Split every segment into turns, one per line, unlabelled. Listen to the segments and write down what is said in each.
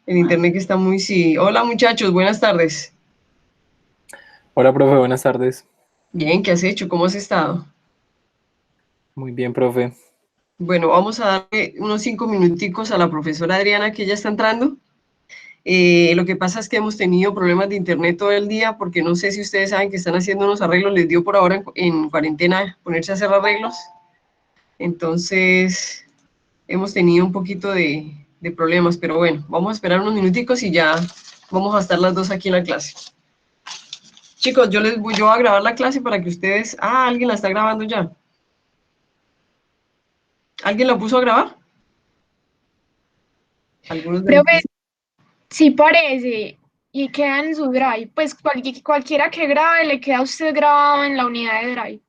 El internet que está muy, sí. Hola muchachos, buenas tardes.
Hola, profe, buenas tardes.
Bien, ¿qué has hecho? ¿Cómo has estado?
Muy bien, profe.
Bueno, vamos a darle unos 5 minuticos a la profesora Adriana, que ya está entrando. Lo que pasa es que hemos tenido problemas de internet todo el día, porque no sé si ustedes saben que están haciendo unos arreglos, les dio por ahora en cuarentena ponerse a hacer arreglos. Entonces, hemos tenido un poquito de problemas, pero bueno, vamos a esperar unos minuticos y ya vamos a estar las dos aquí en la clase. Chicos, yo voy a grabar la clase para que ustedes... Ah, alguien la está grabando ya. ¿Alguien la puso a grabar? Algunos de los que...
Profe, sí parece, y queda en su Drive. Pues cualquiera que grabe le queda a usted grabado en la unidad de Drive.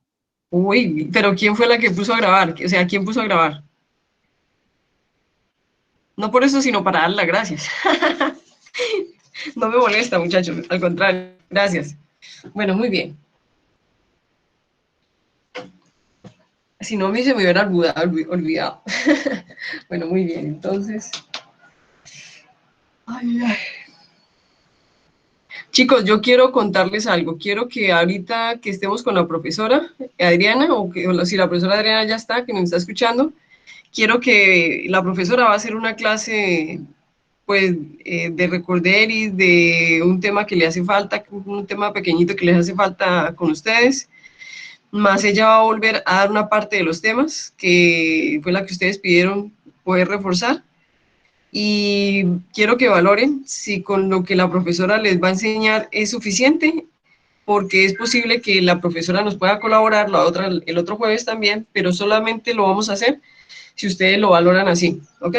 Uy, pero ¿quién fue la que puso a grabar? O sea, ¿quién puso a grabar? No por eso, sino para dar las gracias. No me molesta, muchachos, al contrario, gracias. Bueno, muy bien. Si no, se me hubiera olvidado. Bueno, muy bien, entonces... Ay, ay. Chicos, yo quiero contarles algo. Quiero que ahorita que estemos con la profesora Adriana, o si la profesora Adriana ya está, que nos está escuchando, quiero que la profesora va a hacer una clase, pues, de recorderis, de un tema que le hace falta, un tema pequeñito que les hace falta con ustedes, más ella va a volver a dar una parte de los temas, que fue la que ustedes pidieron poder reforzar, y quiero que valoren si con lo que la profesora les va a enseñar es suficiente, porque es posible que la profesora nos pueda colaborar el otro jueves también, pero solamente lo vamos a hacer si ustedes lo valoran así, ¿ok?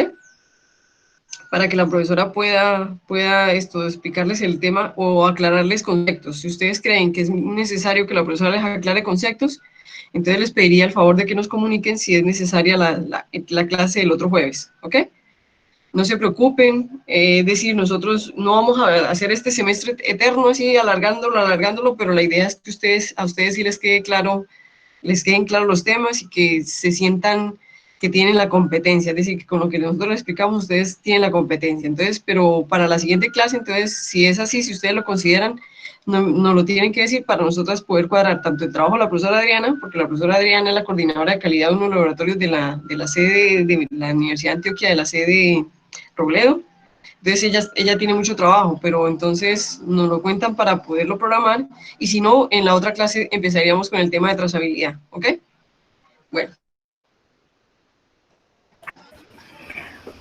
Para que la profesora pueda explicarles el tema o aclararles conceptos. Si ustedes creen que es necesario que la profesora les aclare conceptos, entonces les pediría el favor de que nos comuniquen si es necesaria la clase del otro jueves, ¿ok? No se preocupen, es decir, nosotros no vamos a hacer este semestre eterno así, alargándolo, pero la idea es que a ustedes sí les queden claros los temas y que se sientan que tienen la competencia, es decir, que con lo que nosotros les explicamos, ustedes tienen la competencia. Entonces, pero para la siguiente clase, entonces, si es así, si ustedes lo consideran, nos lo tienen que decir para nosotras poder cuadrar tanto el trabajo de la profesora Adriana, porque la profesora Adriana es la coordinadora de calidad de unos laboratorios de la sede de la Universidad de Antioquia, de la sede Robledo. Entonces ella tiene mucho trabajo, pero entonces nos lo cuentan para poderlo programar y si no, en la otra clase empezaríamos con el tema de trazabilidad, ¿ok? Bueno,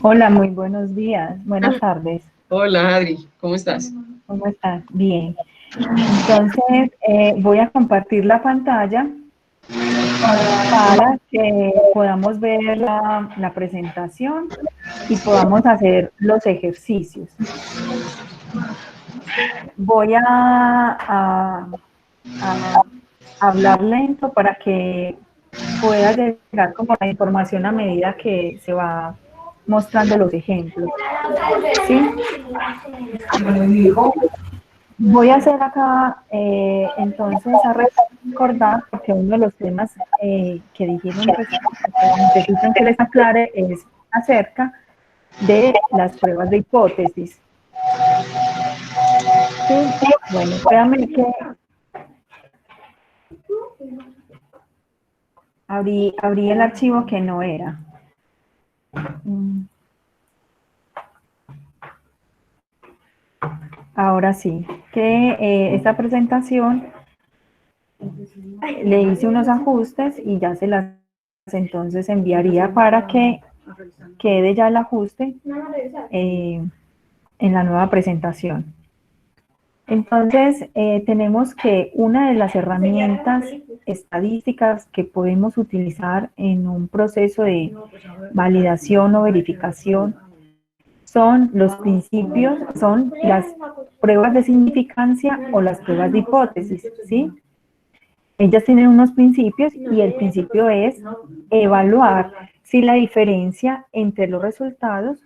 Hola, muy buenos días, buenas tardes.
hola Adri, ¿cómo estás?
¿Cómo estás? Bien. Entonces, voy a compartir la pantalla para que podamos ver la presentación y podamos hacer los ejercicios. Voy a hablar lento para que pueda llegar como la información a medida que se va mostrando los ejemplos. ¿Sí? Voy a hacer acá, entonces, a recordar, porque uno de los temas que dijeron que necesitan que les aclare es acerca de las pruebas de hipótesis. Sí, bueno, créanme que abrí el archivo que no era. Ahora sí, que esta presentación le hice unos ajustes y ya se las entonces enviaría para que quede ya el ajuste en la nueva presentación. Entonces, tenemos que una de las herramientas estadísticas que podemos utilizar en un proceso de validación o verificación son los principios, son las pruebas de significancia o las pruebas de hipótesis, ¿sí? Ellas tienen unos principios y el principio es evaluar si la diferencia entre los resultados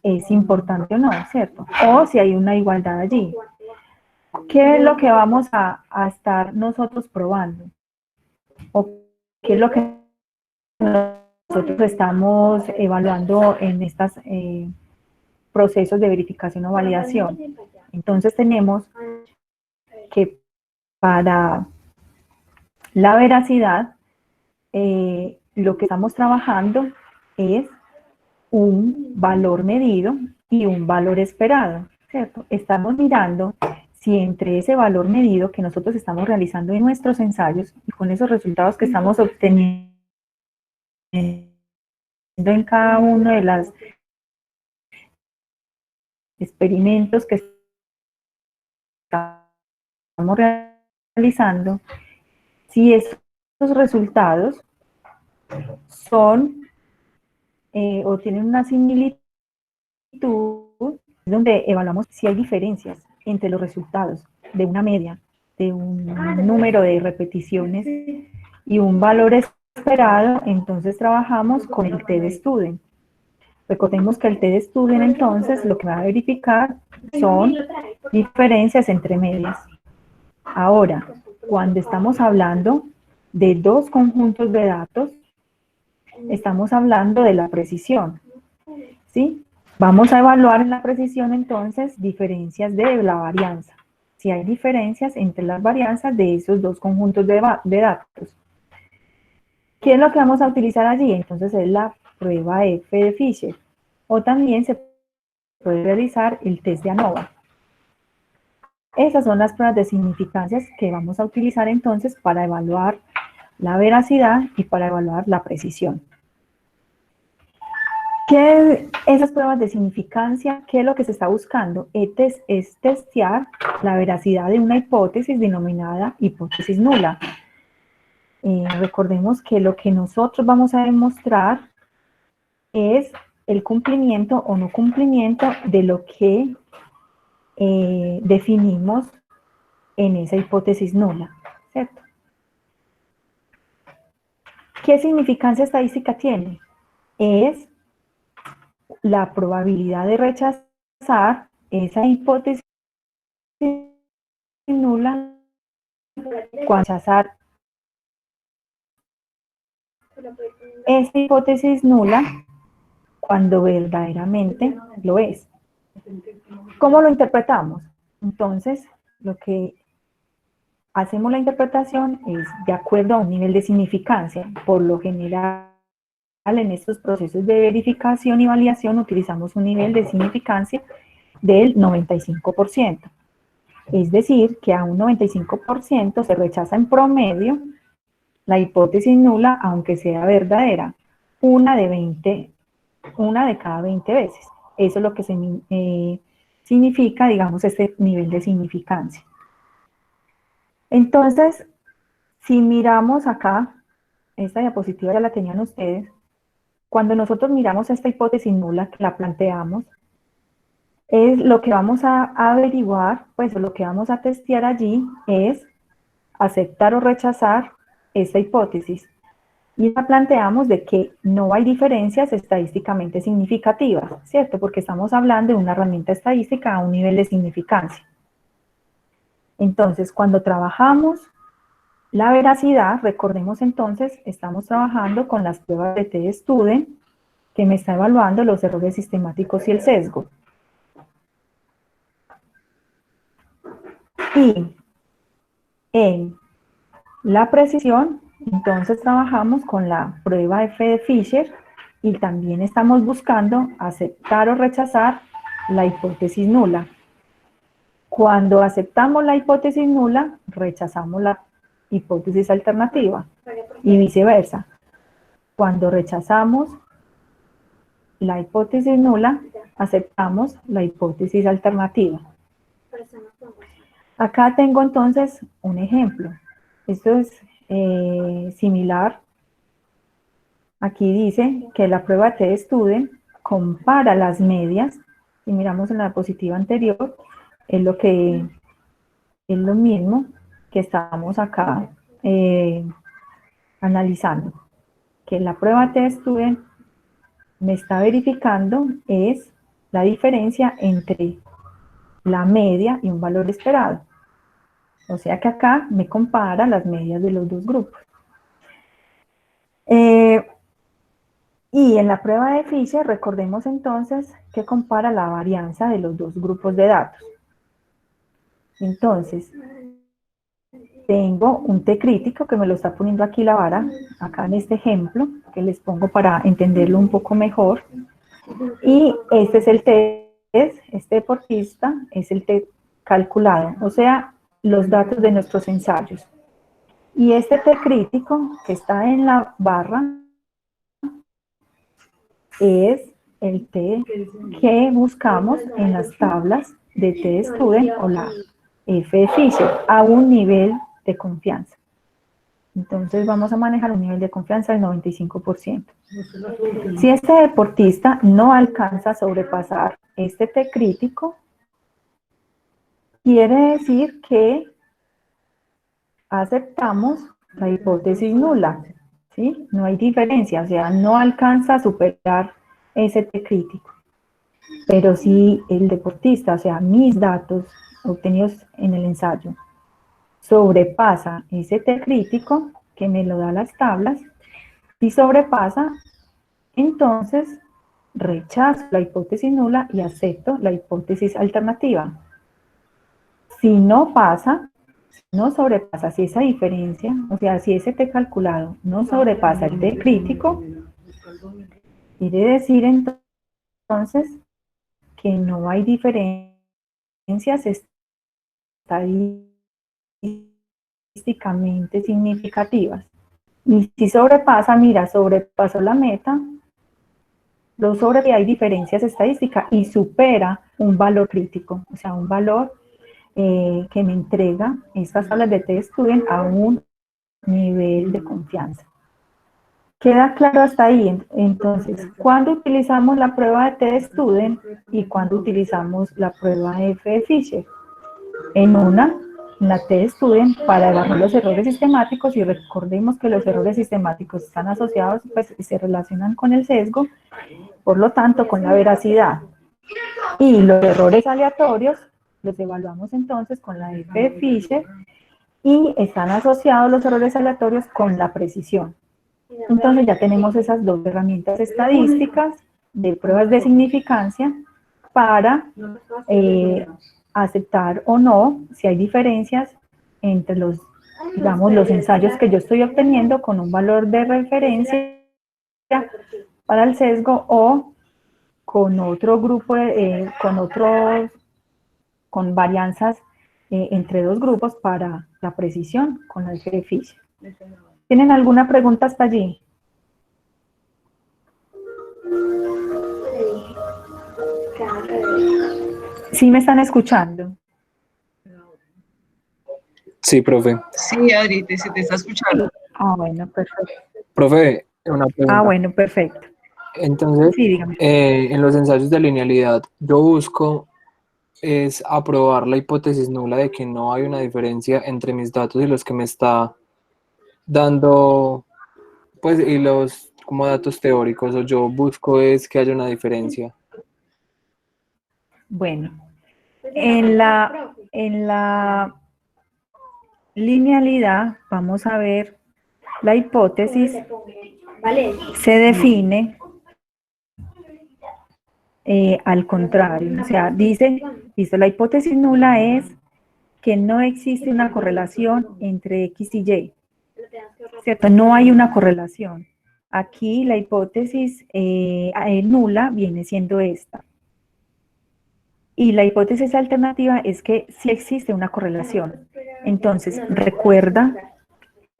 es importante o no, ¿cierto? O si hay una igualdad allí. ¿Qué es lo que vamos a estar nosotros probando? ¿O qué es lo que nosotros estamos evaluando en estas procesos de verificación o validación. Entonces tenemos que para la veracidad, lo que estamos trabajando es un valor medido y un valor esperado, ¿cierto? Estamos mirando si entre ese valor medido que nosotros estamos realizando en nuestros ensayos y con esos resultados que estamos obteniendo en cada uno de los experimentos que estamos realizando, si esos resultados son o tienen una similitud, donde evaluamos si hay diferencias entre los resultados de una media, de un número de repeticiones y un valor esperado, entonces trabajamos con el T-de-Student. Recordemos que el T-de-Student entonces lo que va a verificar son diferencias entre medias. Ahora, cuando estamos hablando de dos conjuntos de datos, estamos hablando de la precisión, ¿sí? Vamos a evaluar en la precisión entonces diferencias de la varianza. Si hay diferencias entre las varianzas de esos dos conjuntos de datos. ¿Qué es lo que vamos a utilizar allí? Entonces es la prueba F de Fisher. O también se puede realizar el test de ANOVA. Esas son las pruebas de significancias que vamos a utilizar entonces para evaluar la veracidad y para evaluar la precisión. ¿Qué esas pruebas de significancia? ¿Qué es lo que se está buscando? Es testear la veracidad de una hipótesis denominada hipótesis nula. Recordemos que lo que nosotros vamos a demostrar es el cumplimiento o no cumplimiento de lo que definimos en esa hipótesis nula, ¿cierto? ¿Qué significancia estadística tiene? Es la probabilidad de rechazar esa hipótesis nula cuando rechazar esa hipótesis nula cuando verdaderamente lo es. ¿Cómo lo interpretamos? Entonces, lo que hacemos la interpretación es de acuerdo a un nivel de significancia. Por lo general, en estos procesos de verificación y validación utilizamos un nivel de significancia del 95%. Es decir, que a un 95% se rechaza en promedio la hipótesis nula, aunque sea verdadera, una de cada 20 veces. Eso es lo que significa, digamos, este nivel de significancia. Entonces, si miramos acá, esta diapositiva ya la tenían ustedes, cuando nosotros miramos esta hipótesis nula que la planteamos, es lo que vamos a averiguar, pues lo que vamos a testear allí es aceptar o rechazar esta hipótesis. Y la planteamos de que no hay diferencias estadísticamente significativas, ¿cierto? Porque estamos hablando de una herramienta estadística a un nivel de significancia. Entonces, cuando trabajamos la veracidad, recordemos entonces, estamos trabajando con las pruebas de T-de-Student, que me está evaluando los errores sistemáticos y el sesgo. Y en la precisión, entonces trabajamos con la prueba F de Fisher y también estamos buscando aceptar o rechazar la hipótesis nula. Cuando aceptamos la hipótesis nula, rechazamos la hipótesis alternativa y viceversa. Cuando rechazamos la hipótesis nula, aceptamos la hipótesis alternativa. Acá tengo entonces un ejemplo. Esto es similar. Aquí dice que la prueba T-de-Student compara las medias. Si miramos en la diapositiva anterior, es lo mismo que estamos acá analizando. Que la prueba T-de-Student me está verificando es la diferencia entre la media y un valor esperado. O sea que acá me compara las medias de los dos grupos. Y en la prueba de Fisher, recordemos entonces que compara la varianza de los dos grupos de datos. Entonces, tengo un T crítico que me lo está poniendo aquí la vara, acá en este ejemplo, que les pongo para entenderlo un poco mejor. Y este es el test, este deportista es el test calculado, o sea, los datos de nuestros ensayos. Y este T crítico que está en la barra es el T que buscamos en las tablas de T-Student o la F de Fisher a un nivel de confianza. Entonces vamos a manejar un nivel de confianza del 95%. Si este deportista no alcanza a sobrepasar este T crítico, quiere decir que aceptamos la hipótesis nula, ¿sí? No hay diferencia, o sea, no alcanza a superar ese T crítico. Pero si el deportista, o sea, mis datos obtenidos en el ensayo, sobrepasa ese T crítico, que me lo da las tablas, si sobrepasa, entonces rechazo la hipótesis nula y acepto la hipótesis alternativa. Si no pasa, no sobrepasa, si esa diferencia, o sea, si ese T calculado no sobrepasa el T crítico, quiere decir entonces que no hay diferencias estadísticamente significativas. Y si sobrepasa, mira, sobrepasó la meta, que hay diferencias estadísticas y supera un valor crítico, o sea, un valor que me entrega estas tablas de T-Student a un nivel de confianza. ¿Queda claro hasta ahí? Entonces, ¿cuándo utilizamos la prueba de T-Student y cuándo utilizamos la prueba F de Fisher? En la T-Student para evaluar los errores sistemáticos, y recordemos que los errores sistemáticos están asociados, pues se relacionan con el sesgo, por lo tanto con la veracidad. Y los errores aleatorios los evaluamos entonces con la F de Fisher y están asociados los errores aleatorios con la precisión. Entonces ya tenemos esas dos herramientas estadísticas de pruebas de significancia para aceptar o no si hay diferencias entre los, digamos, los ensayos que yo estoy obteniendo con un valor de referencia para el sesgo o con otro grupo, con varianzas entre dos grupos para la precisión con la F de Fisher. ¿Tienen alguna pregunta hasta allí? ¿Sí me están escuchando?
Sí, profe.
Sí, Adri, se te está escuchando.
Ah, bueno, perfecto.
Profe, una pregunta.
Ah, bueno, perfecto.
Entonces,
Sí, dígame.
en los ensayos de linealidad, yo busco es aprobar la hipótesis nula de que no hay una diferencia entre mis datos y los que me está dando, pues, y los como datos teóricos, o yo busco es que haya una diferencia.
Bueno, en la linealidad vamos a ver la hipótesis se define al contrario, o sea, dice, la hipótesis nula es que no existe una correlación entre X y Y, ¿cierto? No hay una correlación. Aquí la hipótesis nula viene siendo esta. Y la hipótesis alternativa es que sí existe una correlación. Entonces, recuerda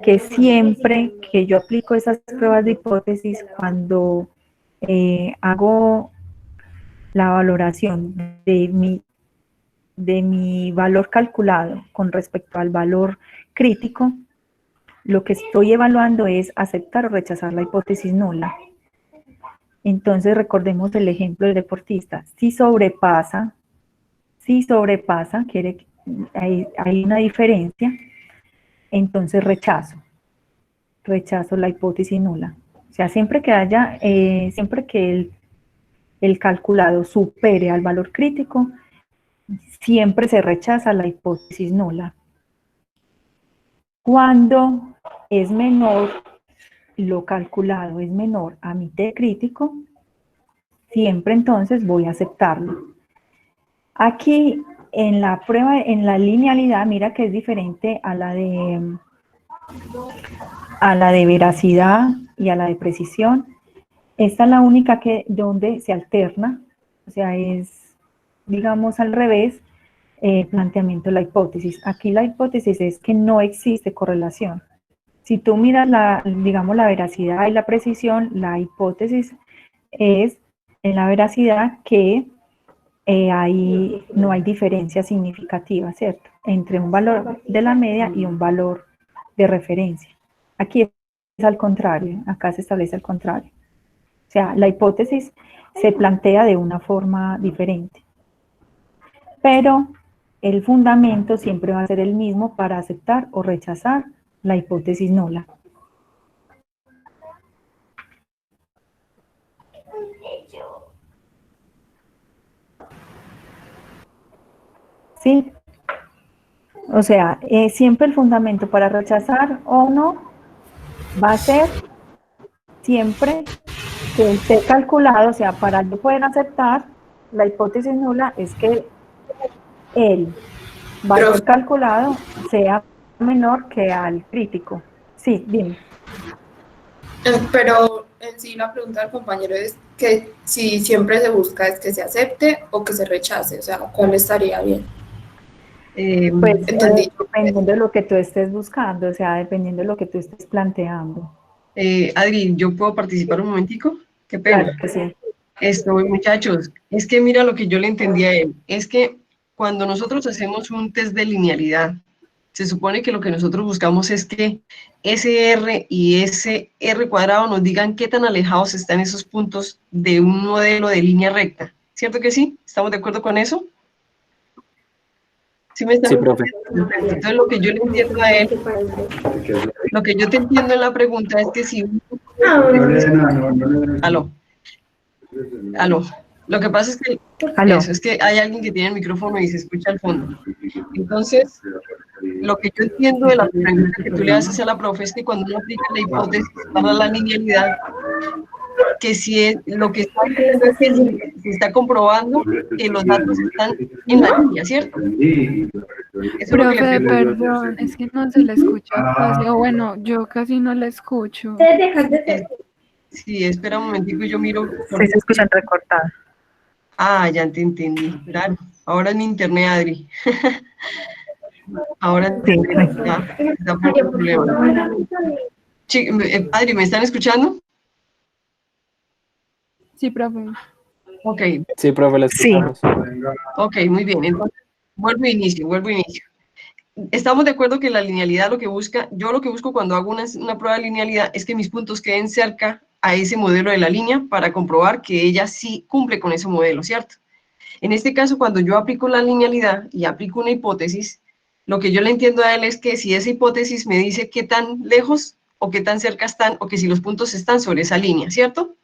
que siempre que yo aplico esas pruebas de hipótesis, cuando hago la valoración de mi valor calculado con respecto al valor crítico, lo que estoy evaluando es aceptar o rechazar la hipótesis nula. Entonces recordemos el ejemplo del deportista. Si sobrepasa, hay una diferencia, entonces rechazo la hipótesis nula. O sea, siempre que el calculado supere al valor crítico, siempre se rechaza la hipótesis nula. Cuando es menor lo calculado es menor a mi T crítico, siempre entonces voy a aceptarlo. Aquí en la prueba, en la linealidad, mira que es diferente a la de veracidad y a la de precisión. Esta es la única que donde se alterna, o sea, es, digamos, al revés, planteamiento de la hipótesis. Aquí la hipótesis es que no existe correlación. Si tú miras digamos, la veracidad y la precisión, la hipótesis es en la veracidad que no hay diferencia significativa, ¿cierto? Entre un valor de la media y un valor de referencia. Aquí es al contrario, acá se establece al contrario. O sea, la hipótesis se plantea de una forma diferente. Pero el fundamento siempre va a ser el mismo para aceptar o rechazar la hipótesis nula. ¿Sí? O sea, siempre el fundamento para rechazar o no va a ser siempre que esté calculado, o sea, para yo poder aceptar la hipótesis nula es que el valor calculado sea menor que al crítico. Sí, dime.
Pero en sí la pregunta del compañero es que si siempre se busca es que se acepte o que se rechace, o sea, ¿cuál estaría bien?
Pues dependiendo de lo que tú estés buscando, o sea, dependiendo de lo que tú estés planteando.
Adri, ¿yo puedo participar un momentico? Qué pena.
Claro que sí.
Muchachos, es que mira lo que yo le entendí a él, es que cuando nosotros hacemos un test de linealidad, se supone que lo que nosotros buscamos es que ese R y ese R cuadrado nos digan qué tan alejados están esos puntos de un modelo de línea recta. ¿Cierto que sí? ¿Estamos de acuerdo con eso? ¿Sí me están
Sí, profe.
Entonces lo que yo le entiendo a él, lo que yo te entiendo en la pregunta es que si... Aló. Aló. Lo que pasa es que, eso, es que hay alguien que tiene el micrófono y se escucha al fondo. Entonces, lo que yo entiendo de la pregunta que tú le haces a la profe es que cuando uno aplica la hipótesis para la linealidad, que si es, lo que está haciendo es que se está comprobando que los datos están en la línea, ¿cierto? Eso
Profe, perdón, es que no se le escucha casi, o bueno, yo casi no le escucho.
Sí, espera un momentico y yo miro.
Sí, se escuchan recortadas.
Ah, ya te entendí, claro. Ahora en mi internet, Adri. Ahora
Sí.
está por el problema. Adri, ¿me están escuchando?
Sí, profe.
Ok.
Sí, profe, la escuchamos.
Sí.
Ok, muy bien. Entonces, vuelvo a inicio. Estamos de acuerdo que la linealidad lo que busca, yo lo que busco cuando hago una prueba de linealidad es que mis puntos queden cerca a ese modelo de la línea para comprobar que ella sí cumple con ese modelo, ¿cierto? En este caso, cuando yo aplico la linealidad y aplico una hipótesis, lo que yo le entiendo a él es que si esa hipótesis me dice qué tan lejos o qué tan cerca están o que si los puntos están sobre esa línea, ¿cierto?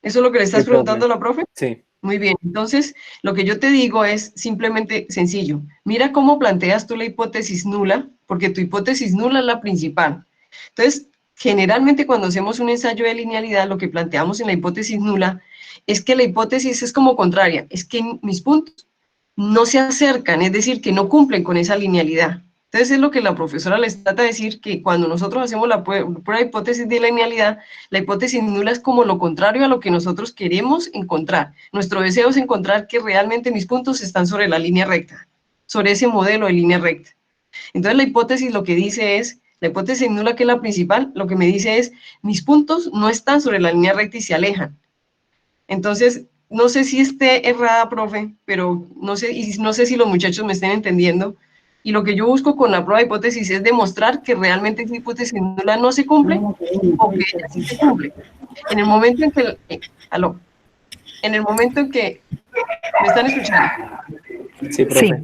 ¿Eso es lo que le estás preguntando a la profe?
Sí.
Muy bien, entonces lo que yo te digo es simplemente sencillo. Mira cómo planteas tú la hipótesis nula, porque tu hipótesis nula es la principal. Entonces, generalmente cuando hacemos un ensayo de linealidad, lo que planteamos en la hipótesis nula es que la hipótesis es como contraria, es que mis puntos no se acercan, es decir, que no cumplen con esa linealidad. Entonces es lo que la profesora les trata de decir, que cuando nosotros hacemos la prueba de hipótesis de linealidad, la hipótesis nula es como lo contrario a lo que nosotros queremos encontrar. Nuestro deseo es encontrar que realmente mis puntos están sobre la línea recta, sobre ese modelo de línea recta. Entonces la hipótesis lo que dice es, la hipótesis nula, que es la principal, lo que me dice es, mis puntos no están sobre la línea recta y se alejan. Entonces, no sé si esté errada, profe, pero no sé si los muchachos me estén entendiendo. Y lo que yo busco con la prueba de hipótesis es demostrar que realmente esa hipótesis nula no se cumple o que ella sí se cumple. En el momento en que... aló. En el momento en que... ¿Me están escuchando?
Sí, profe.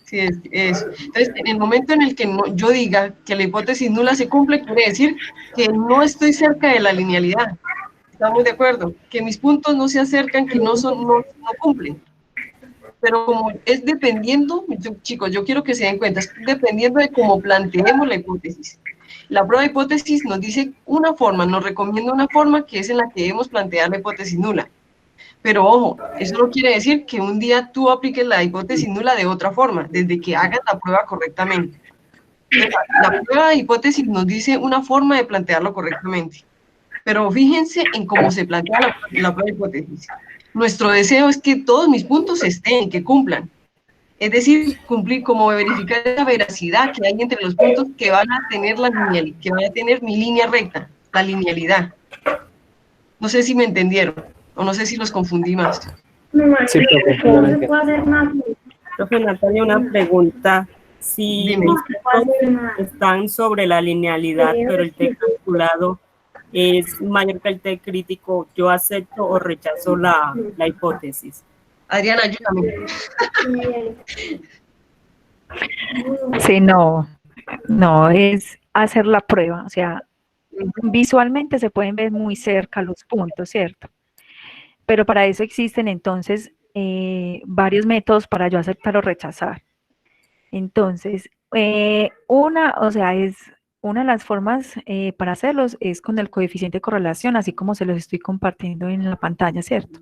Sí, es. Entonces, en el momento en el que yo diga que la hipótesis nula se cumple, quiere decir que no estoy cerca de la linealidad. ¿Estamos de acuerdo? Que mis puntos no se acercan, que no cumplen. Pero como es dependiendo, chicos, yo quiero que se den cuenta, es dependiendo de cómo planteemos la hipótesis. La prueba de hipótesis nos dice una forma, nos recomienda una forma que es en la que debemos plantear la hipótesis nula. Pero ojo, eso no quiere decir que un día tú apliques la hipótesis nula de otra forma, desde que hagas la prueba correctamente. La prueba de hipótesis nos dice una forma de plantearlo correctamente. Pero fíjense en cómo se plantea la prueba de hipótesis. Nuestro deseo es que todos mis puntos estén, que cumplan. Es decir, cumplir como verificar la veracidad que hay entre los puntos que van a tener que van a tener mi línea recta, la linealidad. No sé si me entendieron, o no sé si los confundí más.
Sí, profe, ya lo entiendo.
Profe Natalia, una pregunta. Si
Dime.
mis puntos están sobre la linealidad, pero el T calculado es mayor que el T crítico, ¿yo acepto o rechazo la hipótesis?
Adriana, ayúdame.
Sí, no, es hacer la prueba, o sea, visualmente se pueden ver muy cerca los puntos, ¿cierto? Pero para eso existen entonces varios métodos para yo aceptar o rechazar. Entonces, es una de las formas para hacerlos es con el coeficiente de correlación, así como se los estoy compartiendo en la pantalla, ¿cierto?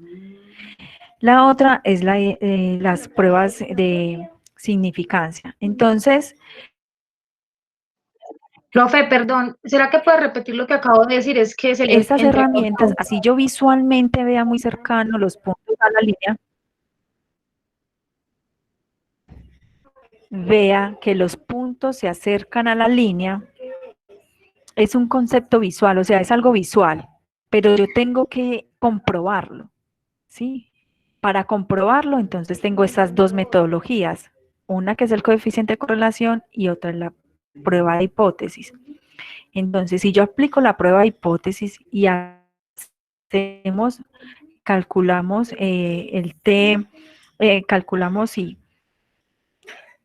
La otra es las pruebas de significancia. Entonces,
Profe, perdón, ¿será que puede repetir lo que acabo de decir? Es que se le
estas herramientas, así yo visualmente vea muy cercano los puntos a la línea, vea que los puntos se acercan a la línea, es un concepto visual, o sea, es algo visual, pero yo tengo que comprobarlo, ¿sí? Para comprobarlo, entonces tengo estas dos metodologías, una que es el coeficiente de correlación y otra es la prueba de hipótesis. Entonces, si yo aplico la prueba de hipótesis y calculamos el T, calculamos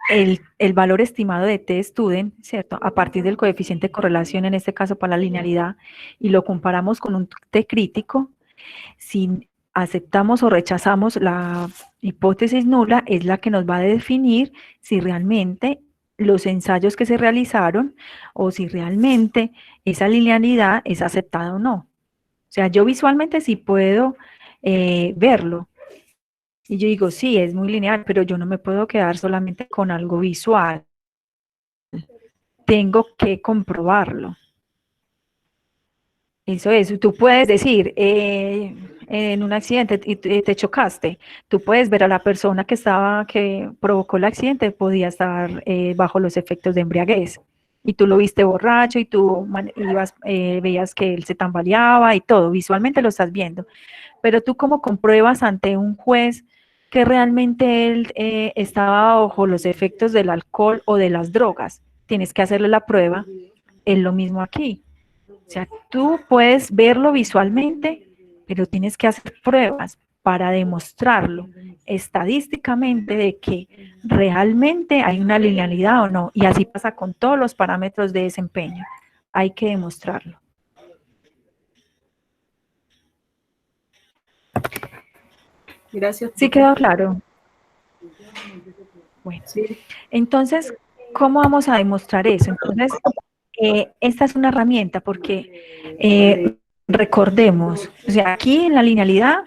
el valor estimado de T-student, ¿cierto? A partir del coeficiente de correlación, en este caso para la linealidad, y lo comparamos con un T crítico, si aceptamos o rechazamos la hipótesis nula, es la que nos va a definir si realmente los ensayos que se realizaron o si realmente esa linealidad es aceptada o no. O sea, yo visualmente sí puedo verlo. Y yo digo, sí, es muy lineal, pero yo no me puedo quedar solamente con algo visual. Tengo que comprobarlo. Eso es, tú puedes decir, en un accidente y te chocaste, tú puedes ver a la persona que provocó el accidente, podía estar bajo los efectos de embriaguez, y tú lo viste borracho, y tú veías que él se tambaleaba y todo, visualmente lo estás viendo, pero tú cómo compruebas ante un juez que realmente él estaba bajo los efectos del alcohol o de las drogas. Tienes que hacerle la prueba, es lo mismo aquí. O sea, tú puedes verlo visualmente, pero tienes que hacer pruebas para demostrarlo estadísticamente de que realmente hay una linealidad o no. Y así pasa con todos los parámetros de desempeño. Hay que demostrarlo.
Gracias.
¿Sí quedó claro? Bueno, entonces, ¿cómo vamos a demostrar eso? Entonces, esta es una herramienta porque recordemos, o sea, aquí en la linealidad,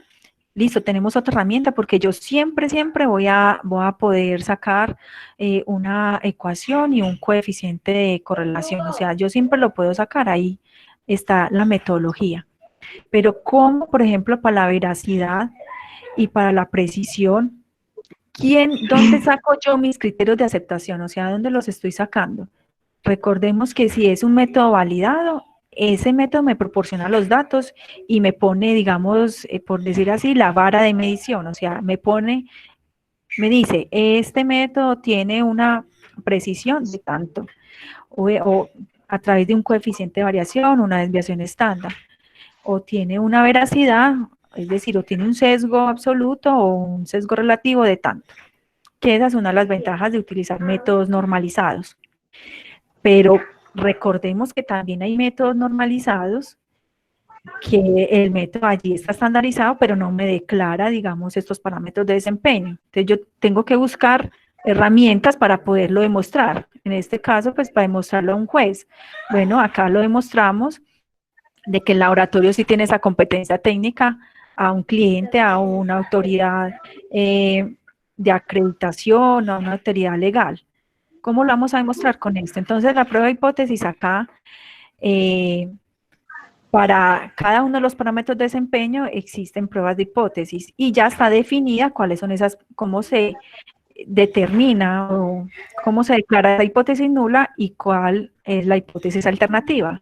listo, tenemos otra herramienta porque yo siempre voy a poder sacar una ecuación y un coeficiente de correlación, o sea, yo siempre lo puedo sacar, ahí está la metodología. Pero ¿cómo, por ejemplo, para la veracidad y para la precisión, dónde saco yo mis criterios de aceptación? O sea, ¿dónde los estoy sacando? Recordemos que si es un método validado, ese método me proporciona los datos y me pone, digamos, por decir así, la vara de medición. O sea, me dice, este método tiene una precisión de tanto, o a través de un coeficiente de variación, una desviación estándar, o tiene una veracidad, es decir, o tiene un sesgo absoluto o un sesgo relativo de tanto. Que esa es una de las ventajas de utilizar métodos normalizados. Pero recordemos que también hay métodos normalizados que el método allí está estandarizado, pero no me declara, digamos, estos parámetros de desempeño. Entonces yo tengo que buscar herramientas para poderlo demostrar. En este caso, pues para demostrarlo a un juez. Bueno, acá lo demostramos de que el laboratorio sí tiene esa competencia técnica a un cliente, a una autoridad de acreditación, a una autoridad legal. ¿Cómo lo vamos a demostrar con esto? Entonces, la prueba de hipótesis acá, para cada uno de los parámetros de desempeño existen pruebas de hipótesis y ya está definida cuáles son esas, cómo se determina o cómo se declara la hipótesis nula y cuál es la hipótesis alternativa.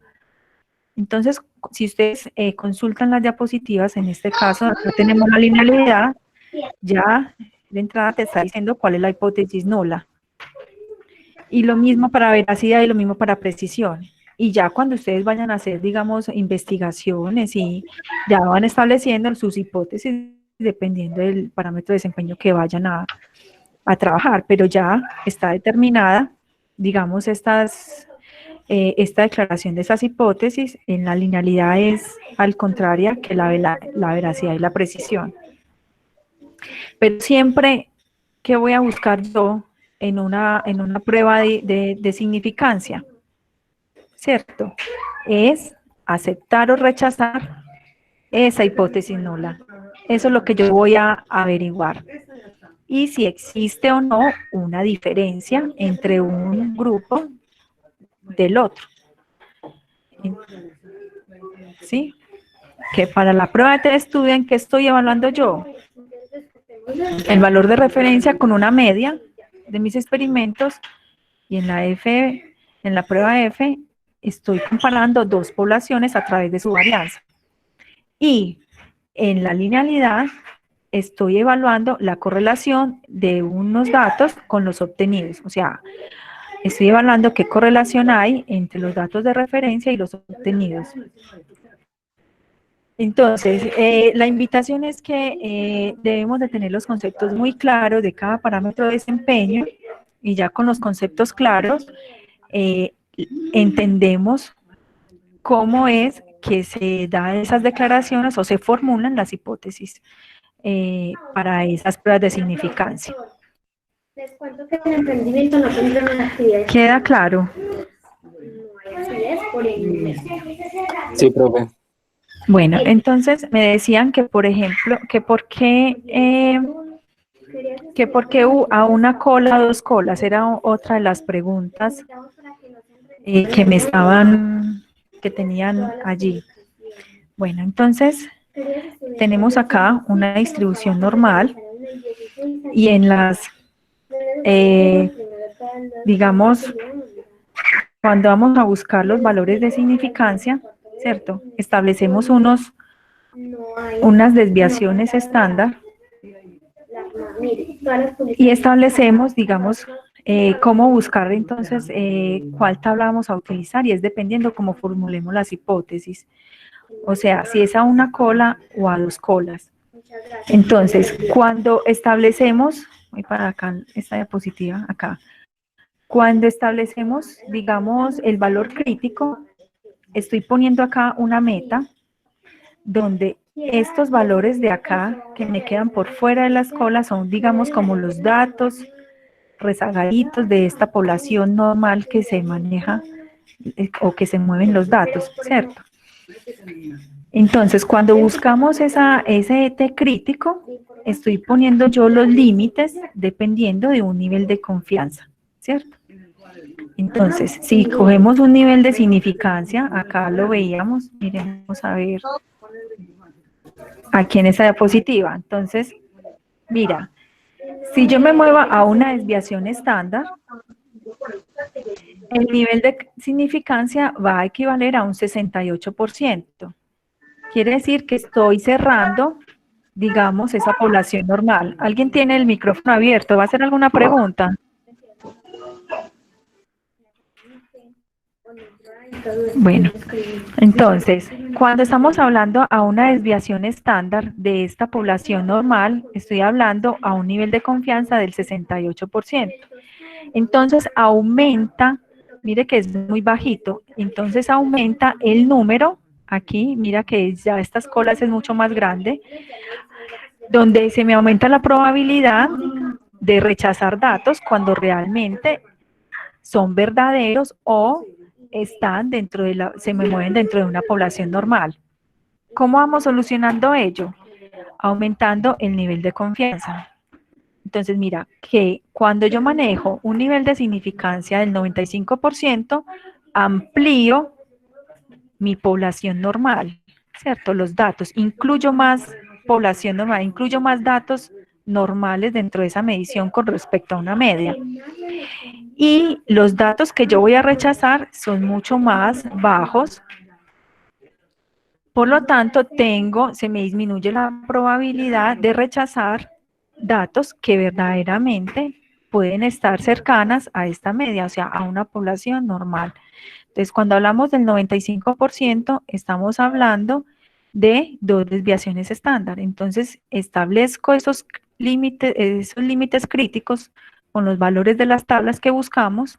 Entonces, si ustedes consultan las diapositivas, en este caso, acá tenemos la linealidad, ya de entrada te está diciendo cuál es la hipótesis nula. Y lo mismo para veracidad y lo mismo para precisión. Y ya cuando ustedes vayan a hacer, digamos, investigaciones y ya van estableciendo sus hipótesis dependiendo del parámetro de desempeño que vayan a trabajar, pero ya está determinada, digamos, esta declaración de esas hipótesis. En la linealidad es al contraria que la veracidad y la precisión. Pero siempre, ¿qué voy a buscar yo en una prueba de significancia? ¿Cierto? Es aceptar o rechazar esa hipótesis nula. Eso es lo que yo voy a averiguar. Y si existe o no una diferencia entre un grupo del otro. ¿Sí? Que para la prueba de estudio, ¿en qué estoy evaluando yo? El valor de referencia con una media de mis experimentos, y en la prueba F, estoy comparando dos poblaciones a través de su varianza. Y en la linealidad estoy evaluando la correlación de unos datos con los obtenidos. O sea, estoy evaluando qué correlación hay entre los datos de referencia y los obtenidos. Entonces, la invitación es que debemos de tener los conceptos muy claros de cada parámetro de desempeño, y ya con los conceptos claros entendemos cómo es que se dan esas declaraciones o se formulan las hipótesis para esas pruebas de significancia.
Les cuento que el emprendimiento no tendrá una actividad.
¿Queda claro?
No hay actividades por el mes.
Sí, profe.
Bueno, entonces me decían que, por ejemplo, que por qué a una cola, a dos colas, era otra de las preguntas que tenían allí. Bueno, entonces tenemos acá una distribución normal y en las, digamos, cuando vamos a buscar los valores de significancia, ¿cierto? Establecemos unas desviaciones estándar y establecemos, digamos, cómo buscar entonces cuál tabla vamos a utilizar, y es dependiendo cómo formulemos las hipótesis. O sea, si es a una cola o a dos colas. Entonces, cuando establecemos, voy para acá, esta diapositiva, acá. Cuando establecemos, digamos, el valor crítico, estoy poniendo acá una meta donde estos valores de acá que me quedan por fuera de las colas son, digamos, como los datos rezagaditos de esta población normal que se maneja o que se mueven los datos, ¿cierto? Entonces, cuando buscamos ese T crítico, estoy poniendo yo los límites dependiendo de un nivel de confianza, ¿cierto? Entonces, si cogemos un nivel de significancia, acá lo veíamos, miremos a ver, aquí en esa diapositiva. Entonces, mira, si yo me muevo a una desviación estándar, el nivel de significancia va a equivaler a un 68%. Quiere decir que estoy cerrando, digamos, esa población normal. ¿Alguien tiene el micrófono abierto? ¿Va a hacer alguna pregunta? Bueno, entonces, cuando estamos hablando a una desviación estándar de esta población normal, estoy hablando a un nivel de confianza del 68%. Entonces, aumenta, mire que es muy bajito, entonces aumenta el número, aquí, mira que ya estas colas es mucho más grande, donde se me aumenta la probabilidad de rechazar datos cuando realmente son verdaderos o están dentro de se me mueven dentro de una población normal. ¿Cómo vamos solucionando ello? Aumentando el nivel de confianza. Entonces, mira, que cuando yo manejo un nivel de significancia del 95%, amplío mi población normal, ¿cierto? Los datos, incluyo más población normal, incluyo más datos normales dentro de esa medición con respecto a una media. Y los datos que yo voy a rechazar son mucho más bajos. Por lo tanto, se me disminuye la probabilidad de rechazar datos que verdaderamente pueden estar cercanas a esta media, o sea, a una población normal. Entonces, cuando hablamos del 95%, estamos hablando de 2 desviaciones estándar. Entonces, establezco esos límites críticos con los valores de las tablas que buscamos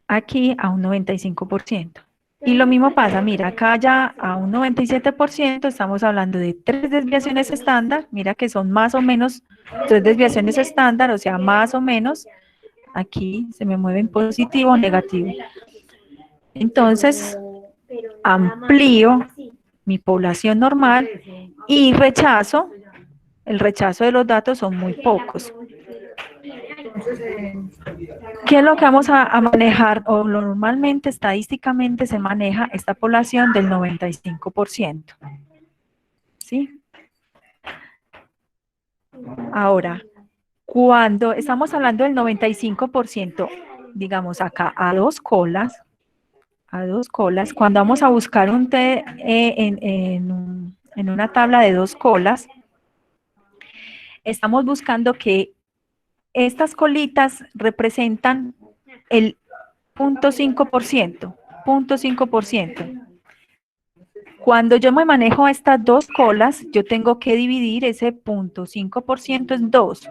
aquí a un 95%. Y lo mismo pasa, mira, acá ya a un 97% estamos hablando de 3 desviaciones estándar, mira que son más o menos 3 desviaciones estándar, o sea, más o menos, aquí se me mueve en positivo o negativo. Entonces, amplío mi población normal y el rechazo de los datos son muy pocos. ¿Qué es lo que vamos a manejar? O normalmente, estadísticamente, se maneja esta población del 95%. ¿Sí? Ahora, cuando estamos hablando del 95%, digamos acá, a dos colas, cuando vamos a buscar un T en una tabla de 2 colas, estamos buscando que estas colitas representan el 0.5%, 0.5%. Cuando yo me manejo a estas 2 colas, yo tengo que dividir ese 0.5% en 2,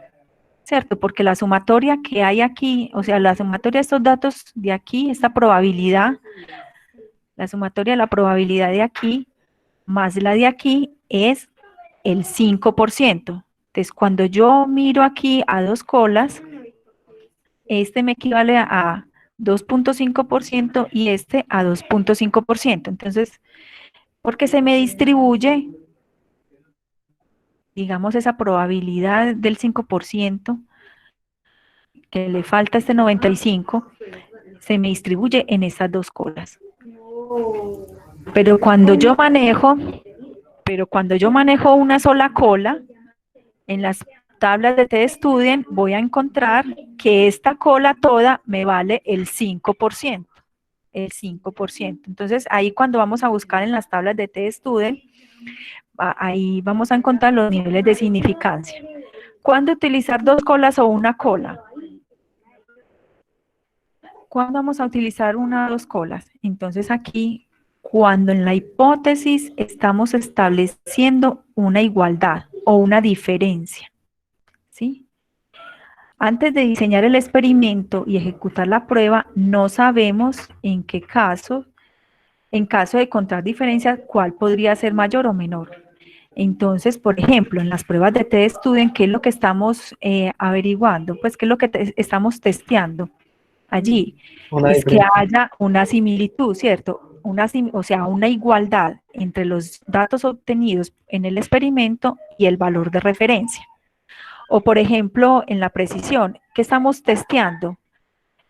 ¿cierto? Porque la sumatoria que hay aquí, o sea, la sumatoria de estos datos de aquí, esta probabilidad, la sumatoria de la probabilidad de aquí más la de aquí es el 5%. Entonces, cuando yo miro aquí a 2 colas, este me equivale a 2.5% y este a 2.5%. Entonces, porque se me distribuye, digamos, esa probabilidad del 5%, que le falta este 95%, se me distribuye en estas 2 colas. Pero cuando yo manejo una sola cola, en las tablas de T-Student voy a encontrar que esta cola toda me vale el 5%. El 5%. Entonces, ahí cuando vamos a buscar en las tablas de T-Student, ahí vamos a encontrar los niveles de significancia. ¿Cuándo utilizar 2 colas o una cola? ¿Cuándo vamos a utilizar 1 o 2 colas? Entonces, aquí, cuando en la hipótesis estamos estableciendo una igualdad o una diferencia, ¿sí? Antes de diseñar el experimento y ejecutar la prueba, no sabemos en qué caso, en caso de encontrar diferencias, cuál podría ser mayor o menor. Entonces, por ejemplo, en las pruebas de T-Student, ¿qué es lo que estamos averiguando? Pues, ¿qué es lo que estamos testeando allí? Es que haya una similitud, ¿cierto? O sea, una igualdad entre los datos obtenidos en el experimento y el valor de referencia. O, por ejemplo, en la precisión, ¿qué estamos testeando?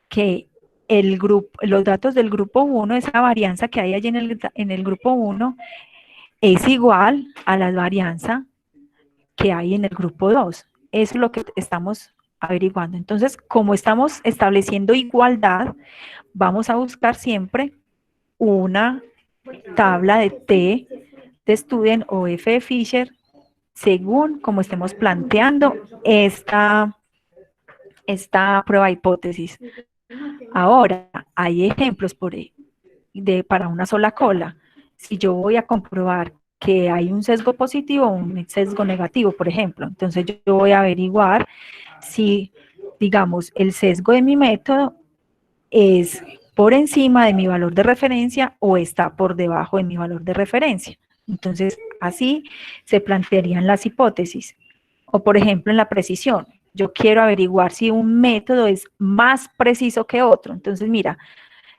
Que los datos del grupo 1, esa varianza que hay allí en el grupo 1, es igual a la varianza que hay en el grupo 2. Eso es lo que estamos averiguando. Entonces, como estamos estableciendo igualdad, vamos a buscar siempre una tabla de T de Student o F de Fisher según como estemos planteando esta prueba hipótesis. Ahora, hay ejemplos para una sola cola. Si yo voy a comprobar que hay un sesgo positivo o un sesgo negativo, por ejemplo, entonces yo voy a averiguar si, digamos, el sesgo de mi método es por encima de mi valor de referencia o está por debajo de mi valor de referencia. Entonces, así se plantearían las hipótesis. O por ejemplo en la precisión, yo quiero averiguar si un método es más preciso que otro. Entonces mira,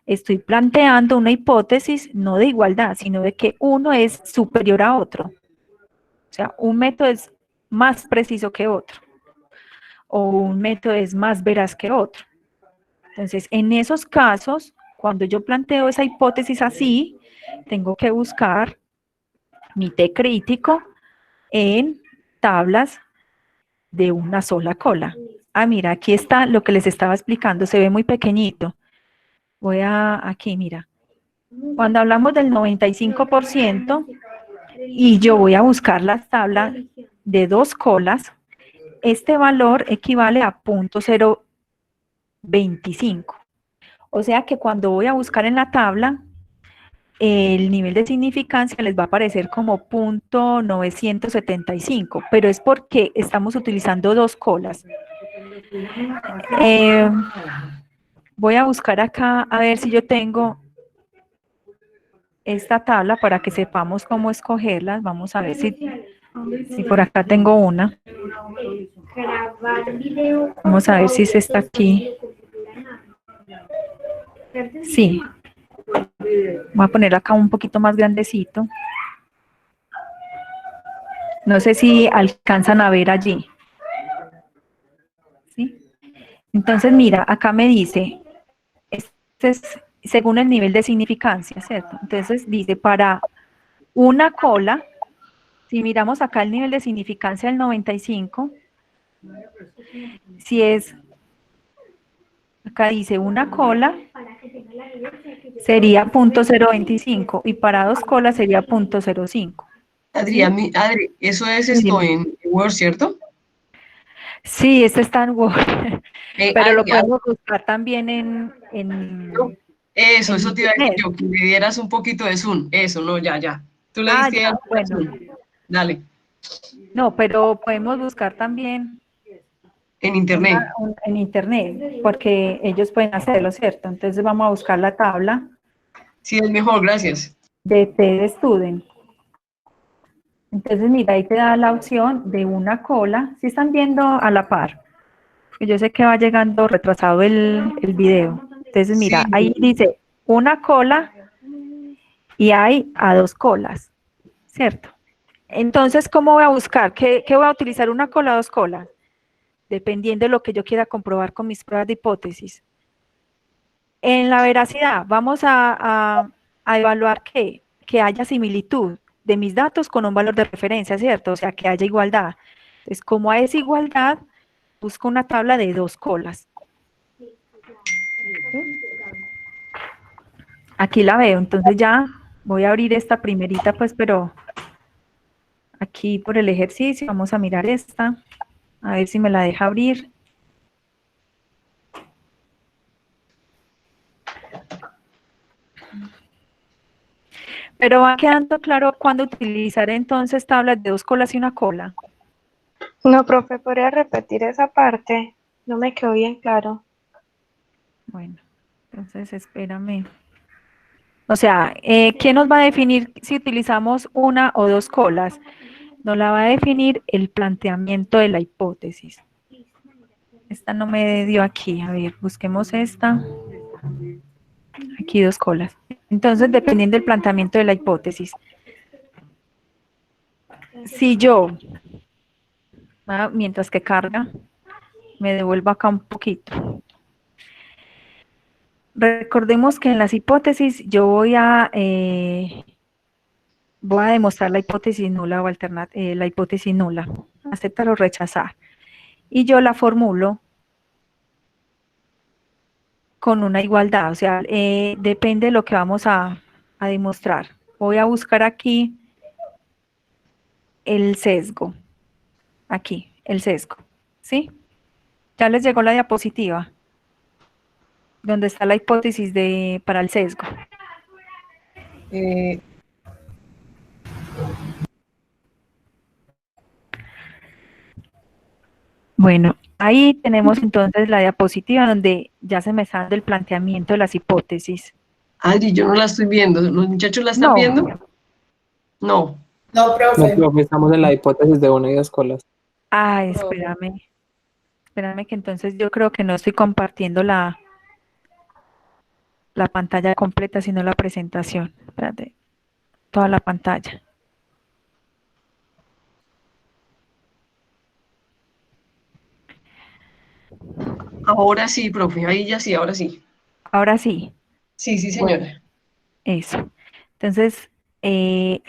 estoy planteando una hipótesis no de igualdad, sino de que uno es superior a otro. O sea, un método es más preciso que otro. O un método es más veraz que otro. Entonces, en esos casos, cuando yo planteo esa hipótesis así, tengo que buscar mi T crítico en tablas de una sola cola. Ah, mira, aquí está lo que les estaba explicando, se ve muy pequeñito. Aquí, mira. Cuando hablamos del 95% y yo voy a buscar la tabla de dos colas, este valor equivale a 0.025. O sea que cuando voy a buscar en la tabla, el nivel de significancia les va a aparecer como 0.975, pero es porque estamos utilizando dos colas. Voy a buscar acá a ver si yo tengo esta tabla para que sepamos cómo escogerlas. Vamos a ver si por acá tengo una. Vamos a ver si es esta aquí. Sí. Voy a poner acá un poquito más grandecito. No sé si alcanzan a ver allí. ¿Sí? Entonces, mira, acá me dice, este es según el nivel de significancia, ¿cierto? Entonces dice, para una cola, si miramos acá el nivel de significancia del 95, si es, acá dice una cola, sería 0.025 y para dos colas sería 0.05.
Adri, Adri, eso es esto en Word, ¿cierto?
Sí, este está en Word, pero
Adri,
lo podemos buscar también en
eso te iba a decir
internet.
yo, que le dieras un poquito de zoom. Eso, no, ya. Tú le diste
ya, bueno.
zoom. Dale.
No, pero podemos buscar también
en internet.
En internet, porque ellos pueden hacerlo, ¿cierto? Entonces vamos a buscar la tabla.
Sí, es mejor, gracias.
De TED Student. Entonces, mira, ahí te da la opción de una cola. Si están viendo a la par, yo sé que va llegando retrasado el video. Entonces, mira,
Sí.
ahí dice una cola y hay a dos colas, ¿cierto? Entonces, ¿cómo voy a buscar? ¿Qué voy a utilizar? ¿Una cola o dos colas? Dependiendo de lo que yo quiera comprobar con mis pruebas de hipótesis. En la veracidad, vamos a evaluar que haya similitud de mis datos con un valor de referencia, ¿cierto? O sea, que haya igualdad. Entonces, como es igualdad, busco una tabla de dos colas. Aquí la veo, entonces ya voy a abrir esta primerita, pues, pero aquí por el ejercicio, vamos a mirar esta, a ver si me la deja abrir. Pero va quedando claro cuándo utilizar entonces tablas de dos colas y una cola.
No, profe, ¿podría repetir esa parte? No me quedó bien claro.
Bueno, entonces espérame. O sea, ¿quién nos va a definir si utilizamos una o dos colas? Nos la va a definir el planteamiento de la hipótesis. Esta no me dio aquí. A ver, busquemos esta. Aquí dos colas. Entonces, dependiendo del planteamiento de la hipótesis. Si yo, mientras que carga, me devuelvo acá un poquito. Recordemos que en las hipótesis yo voy a demostrar la hipótesis nula o la hipótesis nula, aceptar o rechazar. Y yo la formulo con una igualdad, o sea, depende de lo que vamos a demostrar. Voy a buscar aquí el sesgo, aquí, el sesgo, ¿sí? Ya les llegó la diapositiva, donde está la hipótesis para el sesgo. Bueno, ahí tenemos entonces la diapositiva donde ya se me está dando el planteamiento de las hipótesis.
Adri, yo no la estoy viendo. ¿Los muchachos la están viendo? No.
No, profe.
No, profe, estamos en la hipótesis de una y dos colas.
Ah, espérame que entonces yo creo que no estoy compartiendo la pantalla completa, sino la presentación. Espérate, toda la pantalla.
Ahora sí, profe, ahí ya sí, ahora sí.
Ahora sí.
Sí, sí,
Bueno,
señora.
eso. Entonces, le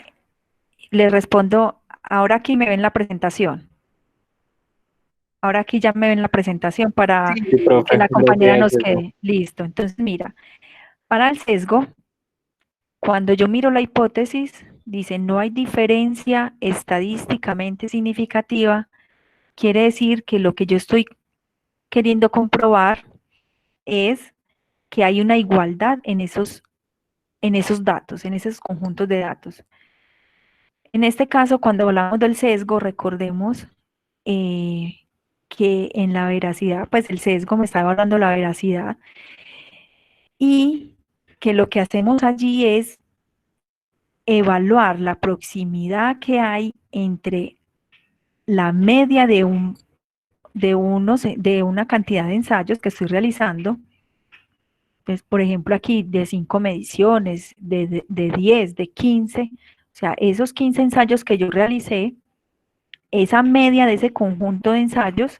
respondo, ahora aquí me ven la presentación. Ahora aquí ya me ven la presentación para
Sí,
Sí,
que
profe,
la
lo
compañera
tiene
nos
sesgo.
quede. Listo. Entonces, mira, para el sesgo, cuando yo miro la hipótesis, dice no hay diferencia estadísticamente significativa, quiere decir que lo que yo estoy queriendo comprobar es que hay una igualdad en esos datos, en esos conjuntos de datos. En este caso, cuando hablamos del sesgo, recordemos que en la veracidad, pues el sesgo me está evaluando la veracidad y que lo que hacemos allí es evaluar la proximidad que hay entre la media de una cantidad de ensayos que estoy realizando, pues por ejemplo aquí de 5 mediciones, de 10, de 15, o sea, esos 15 ensayos que yo realicé, esa media de ese conjunto de ensayos,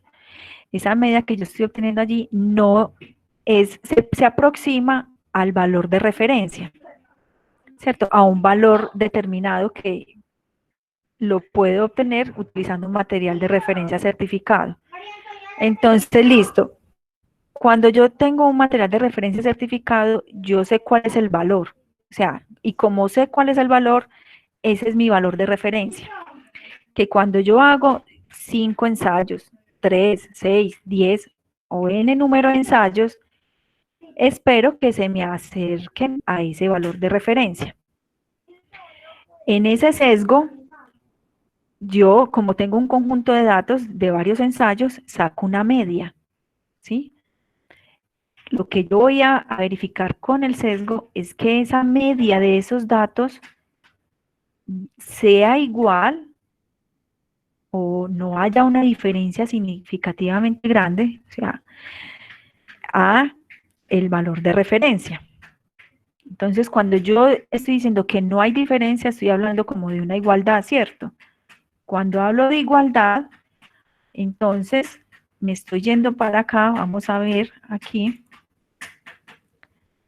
esa media que yo estoy obteniendo allí, no se aproxima al valor de referencia, ¿cierto? A un valor determinado que lo puedo obtener utilizando un material de referencia certificado. Entonces, listo. Cuando yo tengo un material de referencia certificado, yo sé cuál es el valor. O sea, y como sé cuál es el valor, ese es mi valor de referencia. Que cuando yo hago 5 ensayos, 3, 6, 10 o n número de ensayos, espero que se me acerquen a ese valor de referencia. En ese sesgo, yo, como tengo un conjunto de datos de varios ensayos, saco una media, ¿sí? Lo que yo voy a verificar con el sesgo es que esa media de esos datos sea igual o no haya una diferencia significativamente grande, o sea, a el valor de referencia. Entonces, cuando yo estoy diciendo que no hay diferencia, estoy hablando como de una igualdad, ¿cierto? Cuando hablo de igualdad, entonces me estoy yendo para acá, vamos a ver aquí,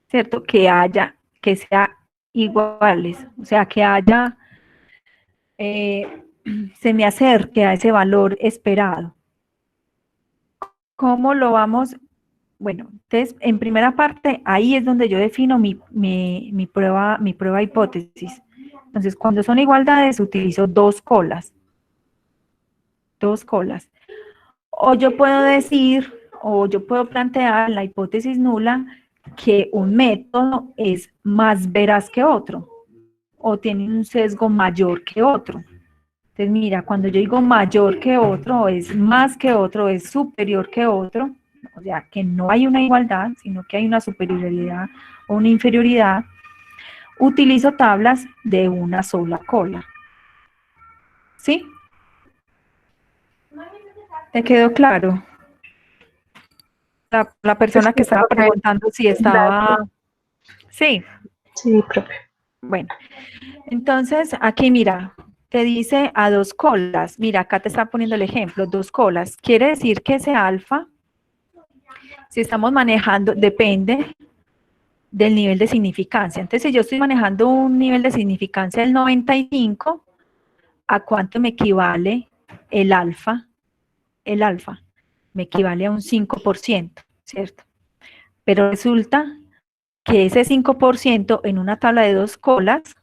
¿cierto? Que sea iguales, o sea, que haya, se me acerque a ese valor esperado. ¿Cómo lo vamos? Bueno, entonces, en primera parte, ahí es donde yo defino mi prueba hipótesis. Entonces, cuando son igualdades, utilizo dos colas. Dos colas. O yo puedo decir, o yo puedo plantear la hipótesis nula que un método es más veraz que otro, o tiene un sesgo mayor que otro. Entonces, mira, cuando yo digo mayor que otro, es más que otro, es superior que otro, o sea, que no hay una igualdad, sino que hay una superioridad o una inferioridad, utilizo tablas de una sola cola. ¿Sí? ¿Te quedó claro? La persona que
Sí,
estaba
profe.
preguntando si estaba...
Gracias.
Sí,
Sí, profe.
bueno. Entonces, aquí mira, te dice a dos colas. Mira, acá te está poniendo el ejemplo, dos colas. Quiere decir que ese alfa, si estamos manejando, depende del nivel de significancia. Entonces, si yo estoy manejando un nivel de significancia del 95, ¿a cuánto me equivale el alfa? El alfa me equivale a un 5%, ¿cierto? Pero resulta que ese 5% en una tabla de dos colas,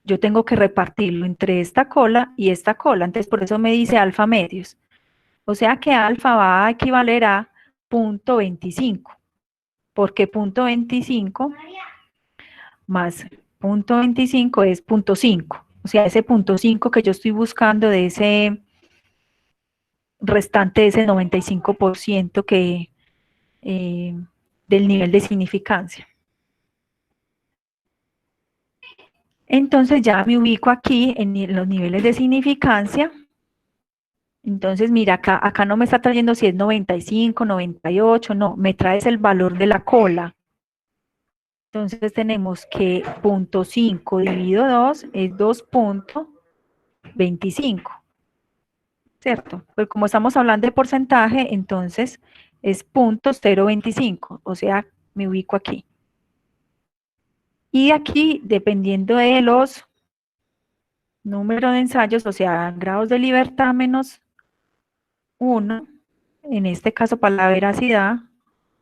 yo tengo que repartirlo entre esta cola y esta cola. Entonces, por eso me dice alfa medios. O sea que alfa va a equivaler a 0.25. Porque 0.25 más 0.25 es 0.5. O sea, ese 0.5 que yo estoy buscando de ese restante de ese 95% que, del nivel de significancia. Entonces ya me ubico aquí en los niveles de significancia. Entonces, mira, acá no me está trayendo si es 95, 98, no, me traes el valor de la cola. Entonces tenemos que 0.5 dividido 2 es 2.25, ¿cierto? Pues como estamos hablando de porcentaje, entonces es 0.025, o sea, me ubico aquí. Y aquí, dependiendo de los números de ensayos, o sea, grados de libertad menos 1, en este caso para la veracidad,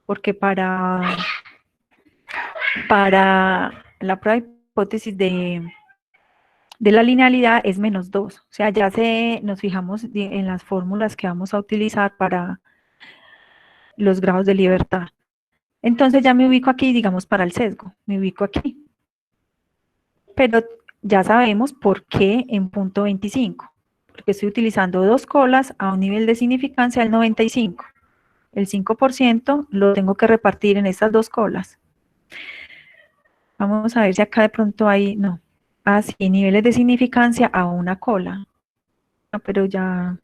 porque para la prueba de hipótesis de la linealidad es menos 2. O sea, ya nos fijamos en las fórmulas que vamos a utilizar para los grados de libertad. Entonces ya me ubico aquí, digamos, para el sesgo, me ubico aquí. Pero ya sabemos por qué en 0.25, porque estoy utilizando dos colas a un nivel de significancia del 95. El 5% lo tengo que repartir en estas dos colas. Vamos a ver si acá de pronto hay, no. Ah, sí, niveles de significancia a una cola. No, pero ya...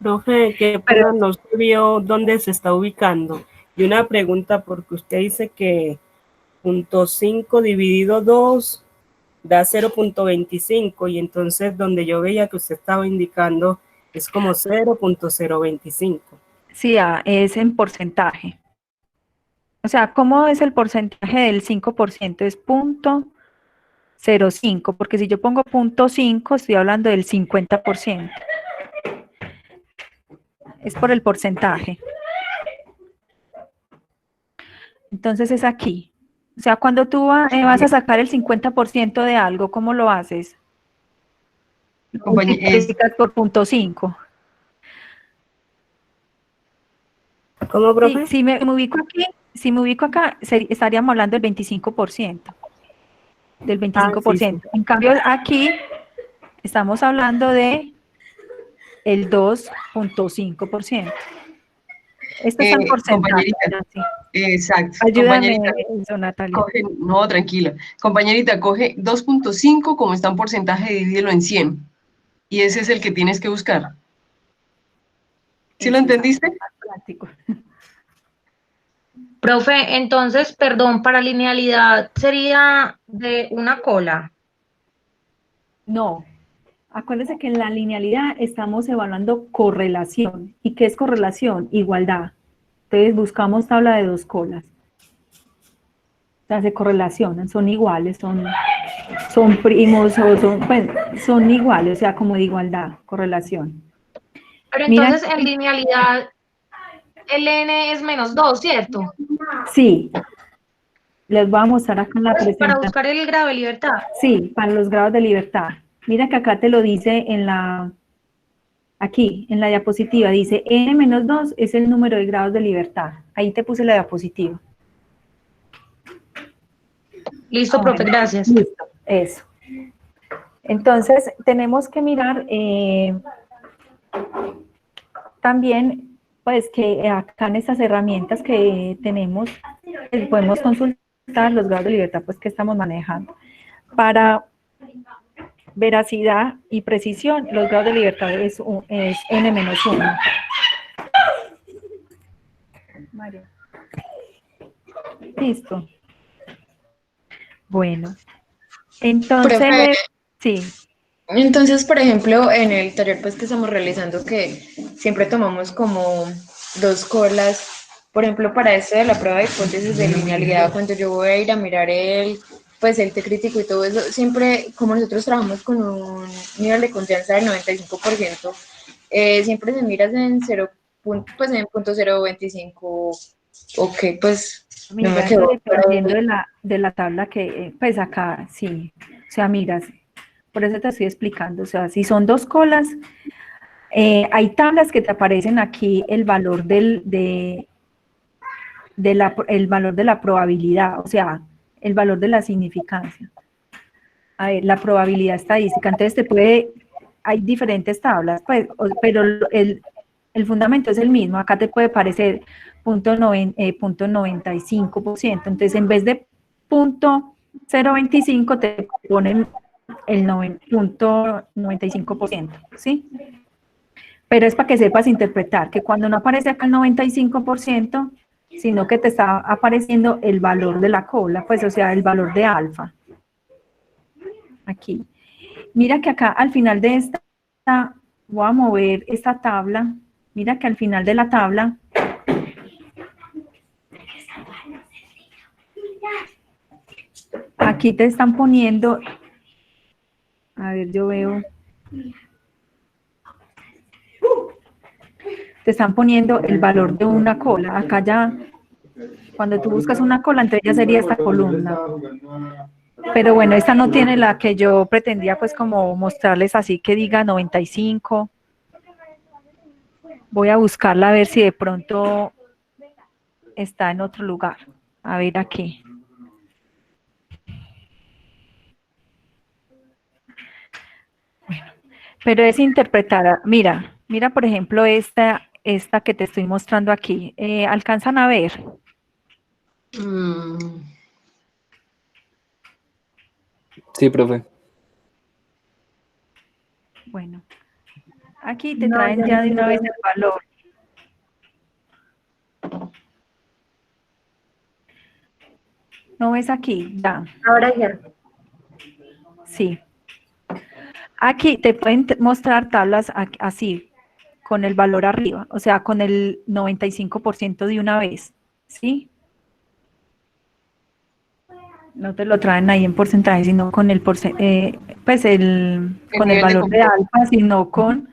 Profe, qué pena, no se vio dónde se está ubicando. Y una pregunta, porque usted dice que 0.5 dividido 2 da 0.25, y entonces donde yo veía que usted estaba indicando es como 0.025.
Sí, es en porcentaje. O sea, ¿cómo es el porcentaje del 5%? Es 0.05, porque si yo pongo 0.5, estoy hablando del 50%. Es por el porcentaje. Entonces es aquí. O sea, cuando tú vas a sacar el 50% de algo, ¿cómo lo haces? Lo multiplicas por 0.5.
¿Cómo, profe?
Si me ubico aquí, si me ubico acá, estaríamos hablando del 25%. Del 25%. Sí. En cambio, aquí estamos hablando de el 2.5%. Esto es en porcentaje.
Exacto.
Ayúdame, Natalia.
No, tranquila. Compañerita, coge 2.5, como está en porcentaje, divídelo en 100. Y ese es el que tienes que buscar. ¿Sí lo entendiste?
Profe, entonces, perdón, para linealidad sería de una cola.
No. Acuérdense que en la linealidad estamos evaluando correlación. ¿Y qué es correlación? Igualdad. Entonces buscamos tabla de dos colas. O sea, se correlacionan, son iguales, son primos, o son iguales, o sea, como de igualdad, correlación.
Pero entonces en linealidad el n es menos 2, ¿cierto? Sí.
Les voy a mostrar acá en la presentación.
Para buscar el grado de libertad.
Sí, para los grados de libertad. Mira que acá te lo dice aquí, en la diapositiva, dice n-2 es el número de grados de libertad. Ahí te puse la diapositiva.
Listo, profe, gracias.
Listo, eso. Entonces, tenemos que mirar también, pues, que acá en estas herramientas que tenemos, podemos consultar los grados de libertad, pues, que estamos manejando. Para veracidad y precisión, los grados de libertad es n-1. Mario. Listo. Bueno, entonces,
profe,
sí.
Entonces, por ejemplo, en el taller pues que estamos realizando, que siempre tomamos como dos colas, por ejemplo, para esto de la prueba de hipótesis de linealidad, cuando yo voy a ir a mirar el T crítico y todo eso, siempre, como nosotros trabajamos con un nivel de confianza del 95%, siempre se mira en 0.025, ok, pues
mira,
no me quedó.
Dependiendo de la tabla que, pues acá, sí, o sea, miras, por eso te estoy explicando, o sea, si son dos colas, hay tablas que te aparecen aquí el valor el valor de la probabilidad, o sea, el valor de la significancia. A ver, la probabilidad estadística, entonces hay diferentes tablas, pues, pero el fundamento es el mismo, acá te puede parecer 0.95%, entonces en vez de 0.025 te ponen el 0.95%, ¿sí? Pero es para que sepas interpretar, que cuando no aparece acá el 95%, sino que te está apareciendo el valor de la cola, pues o sea, el valor de alfa. Aquí. Mira que acá al final de esta, voy a mover esta tabla, mira que al final de la tabla, aquí te están poniendo, a ver, yo veo, te están poniendo el valor de una cola. Acá ya, cuando tú buscas una cola, entonces ya sería esta columna. Pero bueno, esta no tiene la que yo pretendía pues como mostrarles así que diga 95. Voy a buscarla a ver si de pronto está en otro lugar. A ver aquí. Bueno, pero es interpretada. Mira, mira por ejemplo esta que te estoy mostrando aquí. ¿Alcanzan a ver?
Sí, profe.
Bueno, aquí te traen ya de una vez el valor. ¿No ves aquí? Ya.
Ahora ya.
Sí. Aquí te pueden mostrar tablas así, con el valor arriba, o sea, con el 95% de una vez, ¿sí? No te lo traen ahí en porcentaje, sino con el con el valor de alfa, sino con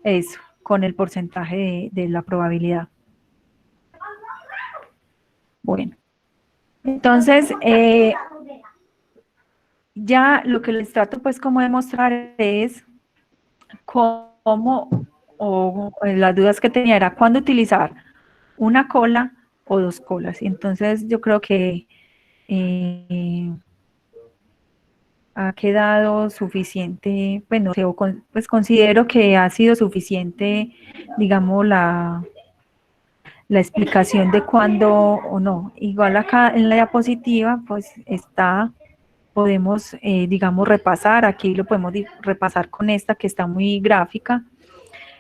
eso, con el porcentaje de la probabilidad. Bueno, entonces, ya lo que les trato pues como de mostrar es cómo, o las dudas que tenía era cuándo utilizar una cola o dos colas. Y entonces yo creo que ha quedado suficiente, bueno, pues considero que ha sido suficiente, digamos, la explicación de cuándo o no. Igual acá en la diapositiva, pues está, podemos, digamos, repasar, aquí lo podemos repasar con esta que está muy gráfica.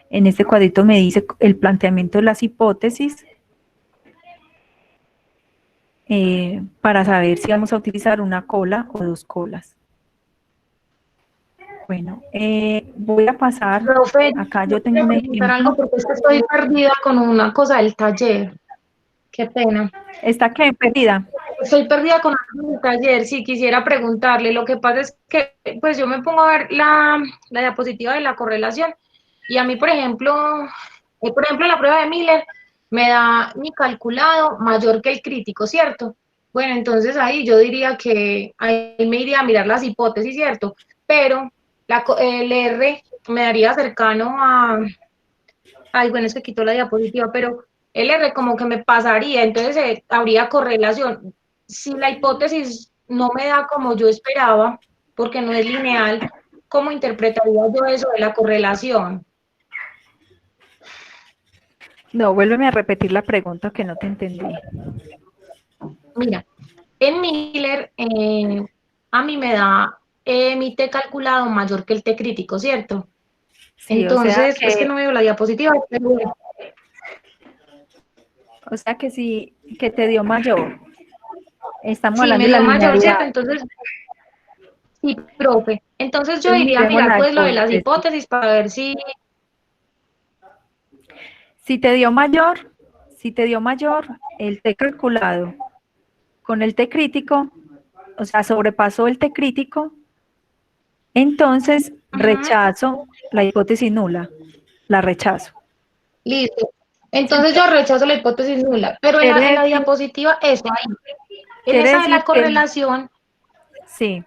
En este cuadrito me dice el planteamiento de las hipótesis, para saber si vamos a utilizar una cola o dos colas. Bueno, voy a pasar,
Profe,
acá yo tengo un ejemplo.
algo porque es que estoy perdida con una cosa del taller. Qué pena.
¿Está qué? ¿Perdida?
Estoy perdida con algo del taller, sí, quisiera preguntarle. Lo que pasa es que, pues yo me pongo a ver la diapositiva de la correlación y a mí, por ejemplo, la prueba de Miller me da mi calculado mayor que el crítico, ¿cierto? Bueno, entonces ahí yo diría que ahí me iría a mirar las hipótesis, ¿cierto? Pero el R me daría cercano a... Ay, bueno, es que quitó la diapositiva, pero el R como que me pasaría, entonces habría correlación. Si la hipótesis no me da como yo esperaba, porque no es lineal, ¿cómo interpretaría yo eso de la correlación?
No, vuélveme a repetir la pregunta que no te entendí.
Mira, en Miller a mí me da mi T calculado mayor que el T crítico, ¿cierto?
Sí,
entonces,
o sea que,
es que no veo la diapositiva.
O sea que sí, que te dio mayor. Estamos
Sí,
hablando
me
de la
dio mayor, ¿cierto?
linealidad.
Entonces, sí, profe. Entonces yo
Entonces,
iría a
miremos
mirar
la
pues lo de las
hipótesis.
hipótesis para ver si...
Si te dio mayor el T calculado con el T crítico, o sea, sobrepasó el T crítico, entonces rechazo la hipótesis nula, la rechazo.
Listo. Entonces yo rechazo la hipótesis nula, pero en la diapositiva, eso ahí, en esa de la correlación,
sí.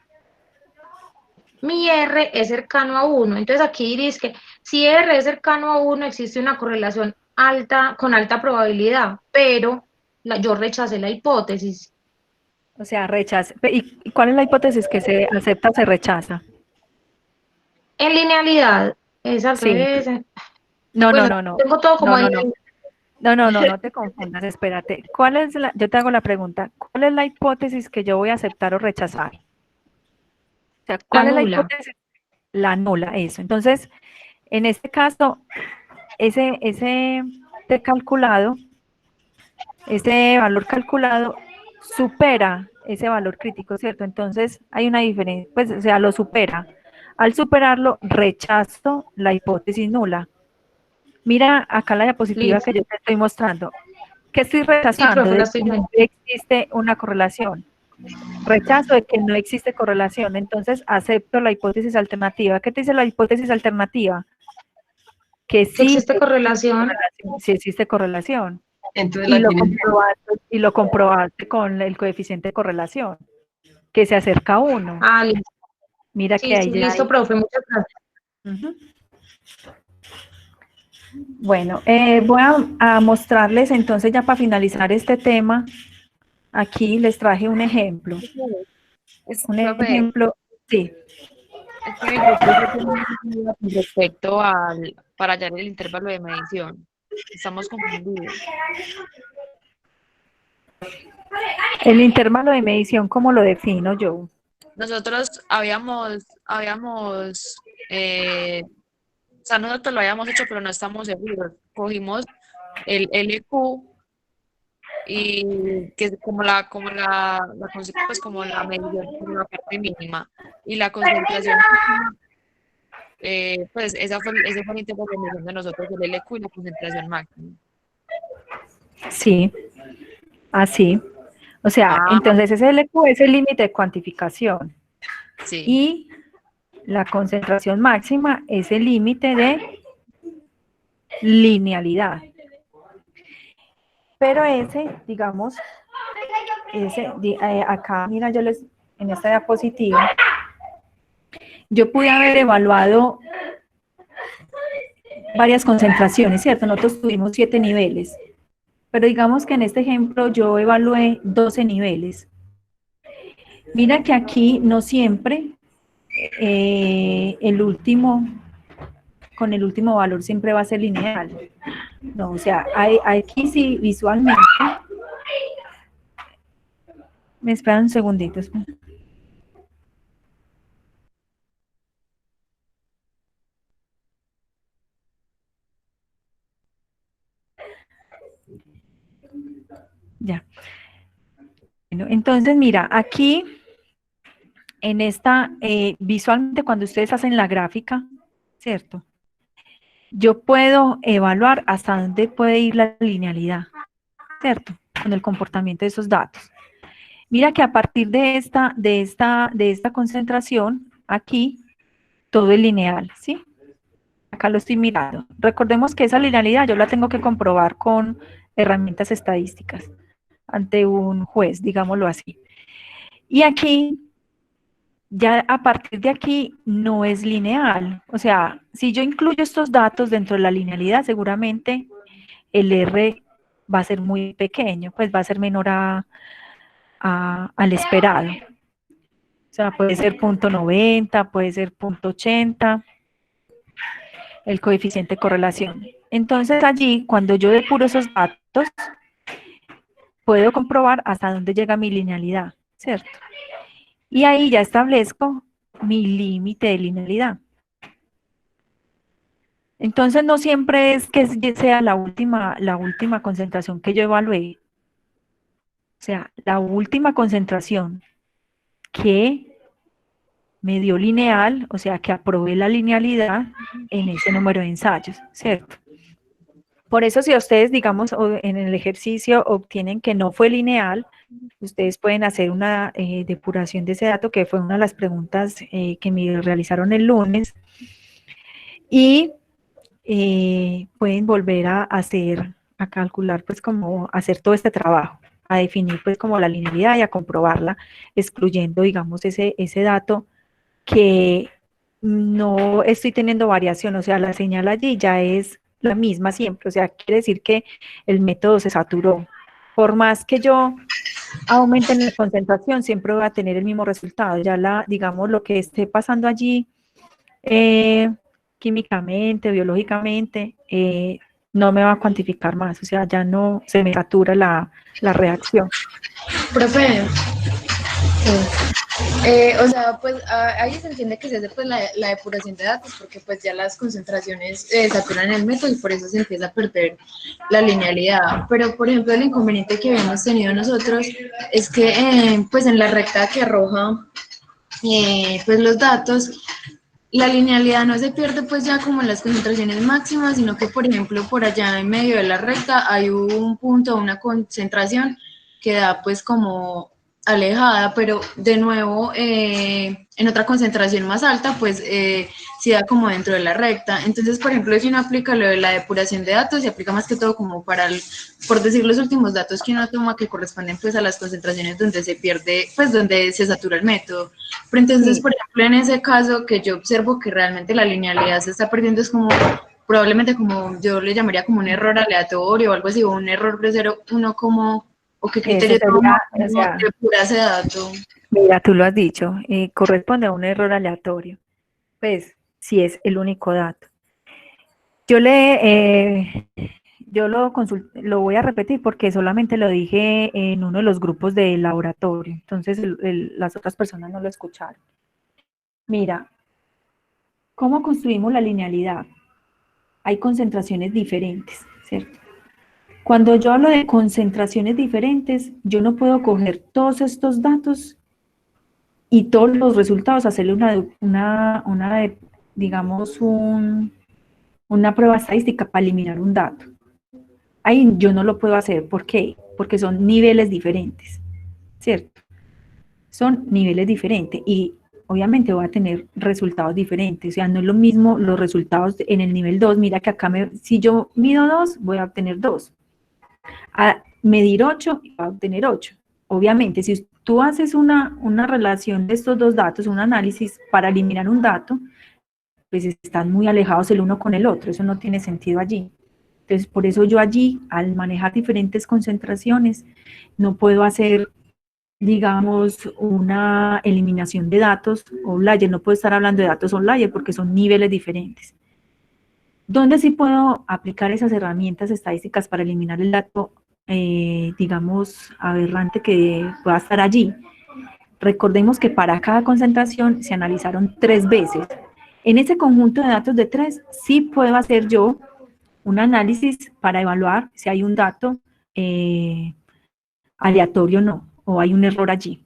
Mi R es cercano a 1. Entonces aquí dice que si R es cercano a 1, existe una correlación alta, con alta probabilidad, pero yo rechacé la hipótesis.
O sea, rechaza. ¿Y cuál es la hipótesis que se acepta o se rechaza?
En linealidad, es al revés.
No,
bueno,
no.
Tengo todo como ahí.
No te confundas, espérate. Yo te hago la pregunta, ¿cuál es la hipótesis que yo voy a aceptar o rechazar? O sea, ¿cuál es la hipótesis? La nula, eso. Entonces, en este caso, ese T calculado, ese valor calculado supera ese valor crítico, ¿cierto? Entonces hay una diferencia, pues, o sea, lo supera. Al superarlo, rechazo la hipótesis nula. Mira acá la diapositiva
Listo.
que yo te estoy mostrando. ¿Qué estoy
Sí,
rechazando?
profe, la
De
estoy
que
viendo.
no existe una correlación. Rechazo de que no existe correlación. Entonces acepto la hipótesis alternativa. ¿Qué te dice la hipótesis alternativa? Que sí
¿Existe correlación?
sí existe correlación.
Entonces
Y
la
lo
tienen.
comprobaste con el coeficiente de correlación, que se acerca a 1.
Ah, listo.
Mira que
Sí,
ahí
sí,
ya
listo,
hay.
profe, muchas gracias.
Ujú. Bueno, voy a mostrarles entonces ya para finalizar este tema. Aquí les traje un ejemplo. Un
Profe,
ejemplo, sí.
es que en el grupo yo tengo una duda con respecto para hallar el intervalo de medición. Estamos confundidos.
El intervalo de medición, ¿cómo lo defino yo?
Nosotros o sea, nosotros lo habíamos hecho, pero no estamos seguros. Cogimos el LQ y que es pues como la medición, como la parte mínima. Y la concentración máxima, pues ese fue el intervalo de medición de nosotros, el LQ y la concentración máxima.
Sí, así. O sea,
Ah,
entonces ese LQ es el límite de cuantificación.
sí.
Y la concentración máxima es el límite de linealidad. Pero ese, digamos, acá, mira, en esta diapositiva, yo pude haber evaluado varias concentraciones, ¿cierto? Nosotros tuvimos 7 niveles, pero digamos que en este ejemplo yo evalué 12 niveles. Mira que aquí no siempre con el último valor siempre va a ser lineal. No, o sea, aquí sí visualmente. Me esperan un segundito. Ya. Bueno, entonces, mira, aquí, en esta, visualmente cuando ustedes hacen la gráfica, ¿cierto? Yo puedo evaluar hasta dónde puede ir la linealidad, ¿cierto? Con el comportamiento de esos datos. Mira que a partir de esta concentración, aquí, todo es lineal, ¿sí? Acá lo estoy mirando. Recordemos que esa linealidad yo la tengo que comprobar con herramientas estadísticas ante un juez, digámoslo así. Y aquí, ya a partir de aquí, no es lineal. O sea, si yo incluyo estos datos dentro de la linealidad, seguramente el R va a ser muy pequeño, pues va a ser menor al esperado. O sea, puede ser 0.90, puede ser 0.80, el coeficiente de correlación. Entonces allí, cuando yo depuro esos datos, puedo comprobar hasta dónde llega mi linealidad, ¿cierto? Y ahí ya establezco mi límite de linealidad. Entonces no siempre es que sea la última concentración que yo evalué. O sea, la última concentración que me dio lineal, o sea, que aprobé la linealidad en ese número de ensayos, ¿cierto? Por eso si ustedes, digamos, en el ejercicio obtienen que no fue lineal, ustedes pueden hacer una depuración de ese dato, que fue una de las preguntas que me realizaron el lunes, y pueden volver a calcular, pues como hacer todo este trabajo, a definir pues como la linealidad y a comprobarla, excluyendo, digamos, ese dato que no estoy teniendo variación, o sea, la señal allí ya es la misma siempre, o sea, quiere decir que el método se saturó. Por más que yo aumente en la concentración, siempre voy a tener el mismo resultado, ya digamos, lo que esté pasando allí químicamente, biológicamente, no me va a cuantificar más, o sea, ya no se me satura la reacción.
Profe, O sea, pues ahí se entiende que se hace pues la depuración de datos porque pues ya las concentraciones saturan el método y por eso se empieza a perder la linealidad. Pero por ejemplo el inconveniente que habíamos tenido nosotros es que pues en la recta que arroja pues los datos, la linealidad no se pierde pues ya como en las concentraciones máximas, sino que por ejemplo por allá en medio de la recta hay un punto, una concentración que da pues como alejada, pero de nuevo en otra concentración más alta pues sí da como dentro de la recta. Entonces por ejemplo si uno aplica lo de la depuración de datos, se aplica más que todo como para, por decir los últimos datos que uno toma que corresponden pues a las concentraciones donde se pierde, pues donde se satura el método. Pero entonces,
Sí.
por ejemplo, en ese caso que yo observo que realmente la linealidad se está perdiendo, es como, probablemente como yo le llamaría como un error aleatorio o algo así, o un error grosero, uno como, o qué
Eso
criterio toma
sería, o
uno
sea,
depura ese dato.
mira, tú lo has dicho, corresponde a un error aleatorio. Pues, si es el único dato. Yo yo lo voy a repetir porque solamente lo dije en uno de los grupos del laboratorio, entonces las otras personas no lo escucharon. Mira, ¿cómo construimos la linealidad? Hay concentraciones diferentes, ¿cierto? Cuando yo hablo de concentraciones diferentes, yo no puedo coger todos estos datos y todos los resultados, hacerle digamos, una prueba estadística para eliminar un dato. Ahí yo no lo puedo hacer. ¿Por qué? Porque son niveles diferentes, ¿cierto? Son niveles diferentes y obviamente voy a tener resultados diferentes. O sea, no es lo mismo los resultados en el nivel 2. Mira que acá, si yo mido 2, voy a obtener 2. A medir 8, voy a obtener 8. Obviamente, si tú haces una relación de estos dos datos, un análisis para eliminar un dato, pues están muy alejados el uno con el otro. Eso no tiene sentido allí. Entonces, por eso yo allí, al manejar diferentes concentraciones, no puedo hacer, digamos, una eliminación de datos outlier. No puedo estar hablando de datos outlier porque son niveles diferentes. ¿Dónde sí puedo aplicar esas herramientas estadísticas para eliminar el dato, digamos, aberrante que pueda estar allí? Recordemos que para cada concentración se analizaron 3 veces. En ese conjunto de datos de 3, sí puedo hacer yo un análisis para evaluar si hay un dato aleatorio o no, o hay un error allí.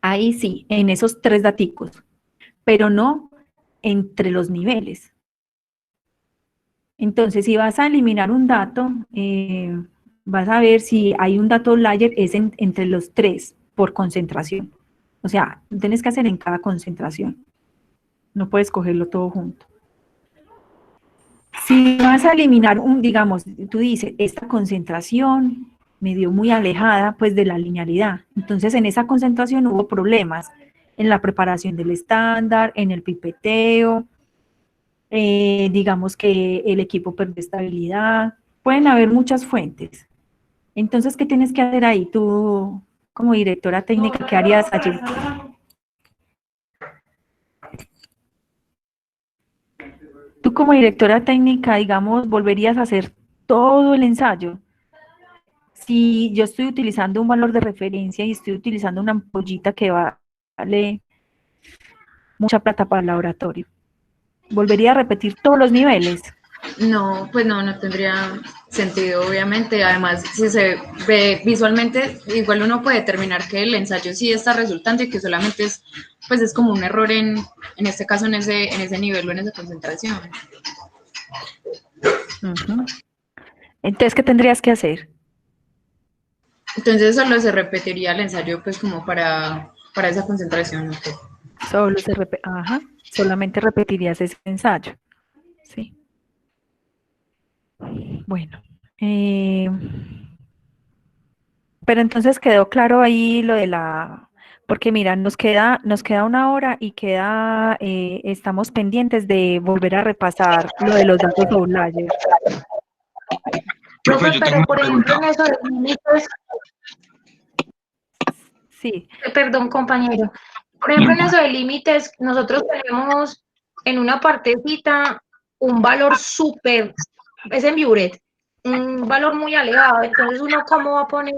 Ahí sí, en esos 3 daticos, pero no entre los niveles. Entonces, si vas a eliminar un dato, vas a ver si hay un dato outlier, es entre los 3 por concentración. O sea, tienes que hacer en cada concentración. No puedes cogerlo todo junto. Si vas a eliminar digamos, tú dices, esta concentración me dio muy alejada pues de la linealidad. Entonces en esa concentración hubo problemas en la preparación del estándar, en el pipeteo, digamos que el equipo perdió estabilidad, pueden haber muchas fuentes. Entonces, ¿qué tienes que hacer ahí? Tú, como directora técnica, ¿qué harías allí? Tú como directora técnica, digamos, volverías a hacer todo el ensayo. Si yo estoy utilizando un valor de referencia y estoy utilizando una ampollita que vale mucha plata para el laboratorio, ¿volvería a repetir todos los niveles?
No, pues no tendría sentido, obviamente. Además, si se ve visualmente, igual uno puede determinar que el ensayo sí está resultando y que solamente es, pues es como un error en este caso, en ese nivel o en esa concentración.
Uh-huh. Entonces, ¿qué tendrías que hacer?
Entonces solo se repetiría el ensayo pues como para esa concentración. Okay.
Solamente repetirías ese ensayo. Sí. Bueno. Pero entonces quedó claro ahí lo de porque mira, nos queda 1 hora y estamos pendientes de volver a repasar lo de los datos outlier.
Profe, pero por ejemplo en eso de límites,
sí.
Perdón, compañero. Por ejemplo, en eso de límites, nosotros tenemos en una partecita un valor súper, es en Biuret, un valor muy alejado. Entonces, ¿uno cómo va a poner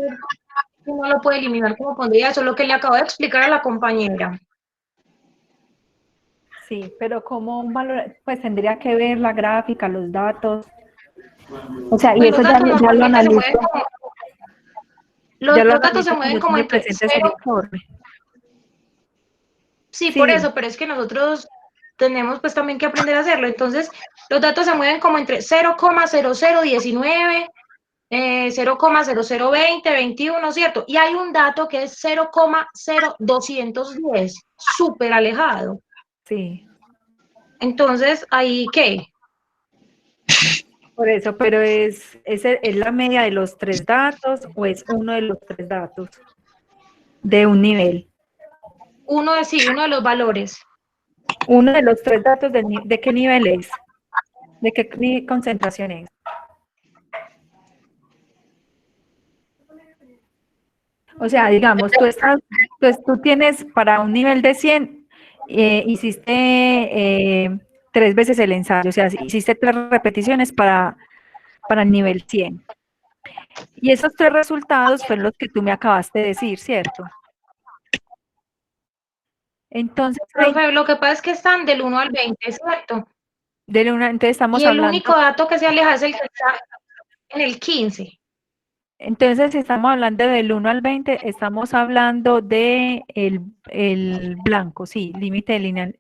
no lo puede eliminar como pondría eso, lo que le acabo de explicar a la compañera.
Sí, pero como un valor, pues tendría que ver la gráfica, los datos. O sea, y
Pues
eso
los datos
ya lo
normalmente se
analizo,
mueven como,
ya lo
los datos se
analizo
mueven
cuando tú
como
me
entre
presentes el
0.
informe.
Sí,
Sí,
por
dime.
eso, pero es que nosotros tenemos pues también que aprender a hacerlo. Entonces, los datos se mueven como entre 0,0019, 0,0020, 21, ¿cierto? Y hay un dato que es 0,0210, súper alejado.
Sí,
Entonces, ¿ahí qué?
por eso, pero ¿es la media de los tres datos o es uno de los tres datos de un nivel?
Uno de sí, uno de los valores.
Uno de los tres datos ¿de qué nivel es? ¿De qué concentración es? O sea, digamos, tú tienes para un nivel de 100, hiciste 3 veces el ensayo, o sea, hiciste 3 repeticiones para el nivel 100. Y esos 3 resultados fueron los que tú me acabaste de decir, ¿cierto? Entonces,
Profe, lo que pasa es que están del 1 al 20, ¿cierto?
entonces estamos
Y el
hablando,
único dato que se aleja es el que está en el 15.
entonces si estamos hablando del 1 al 20, estamos hablando de el blanco, sí, límite lineal,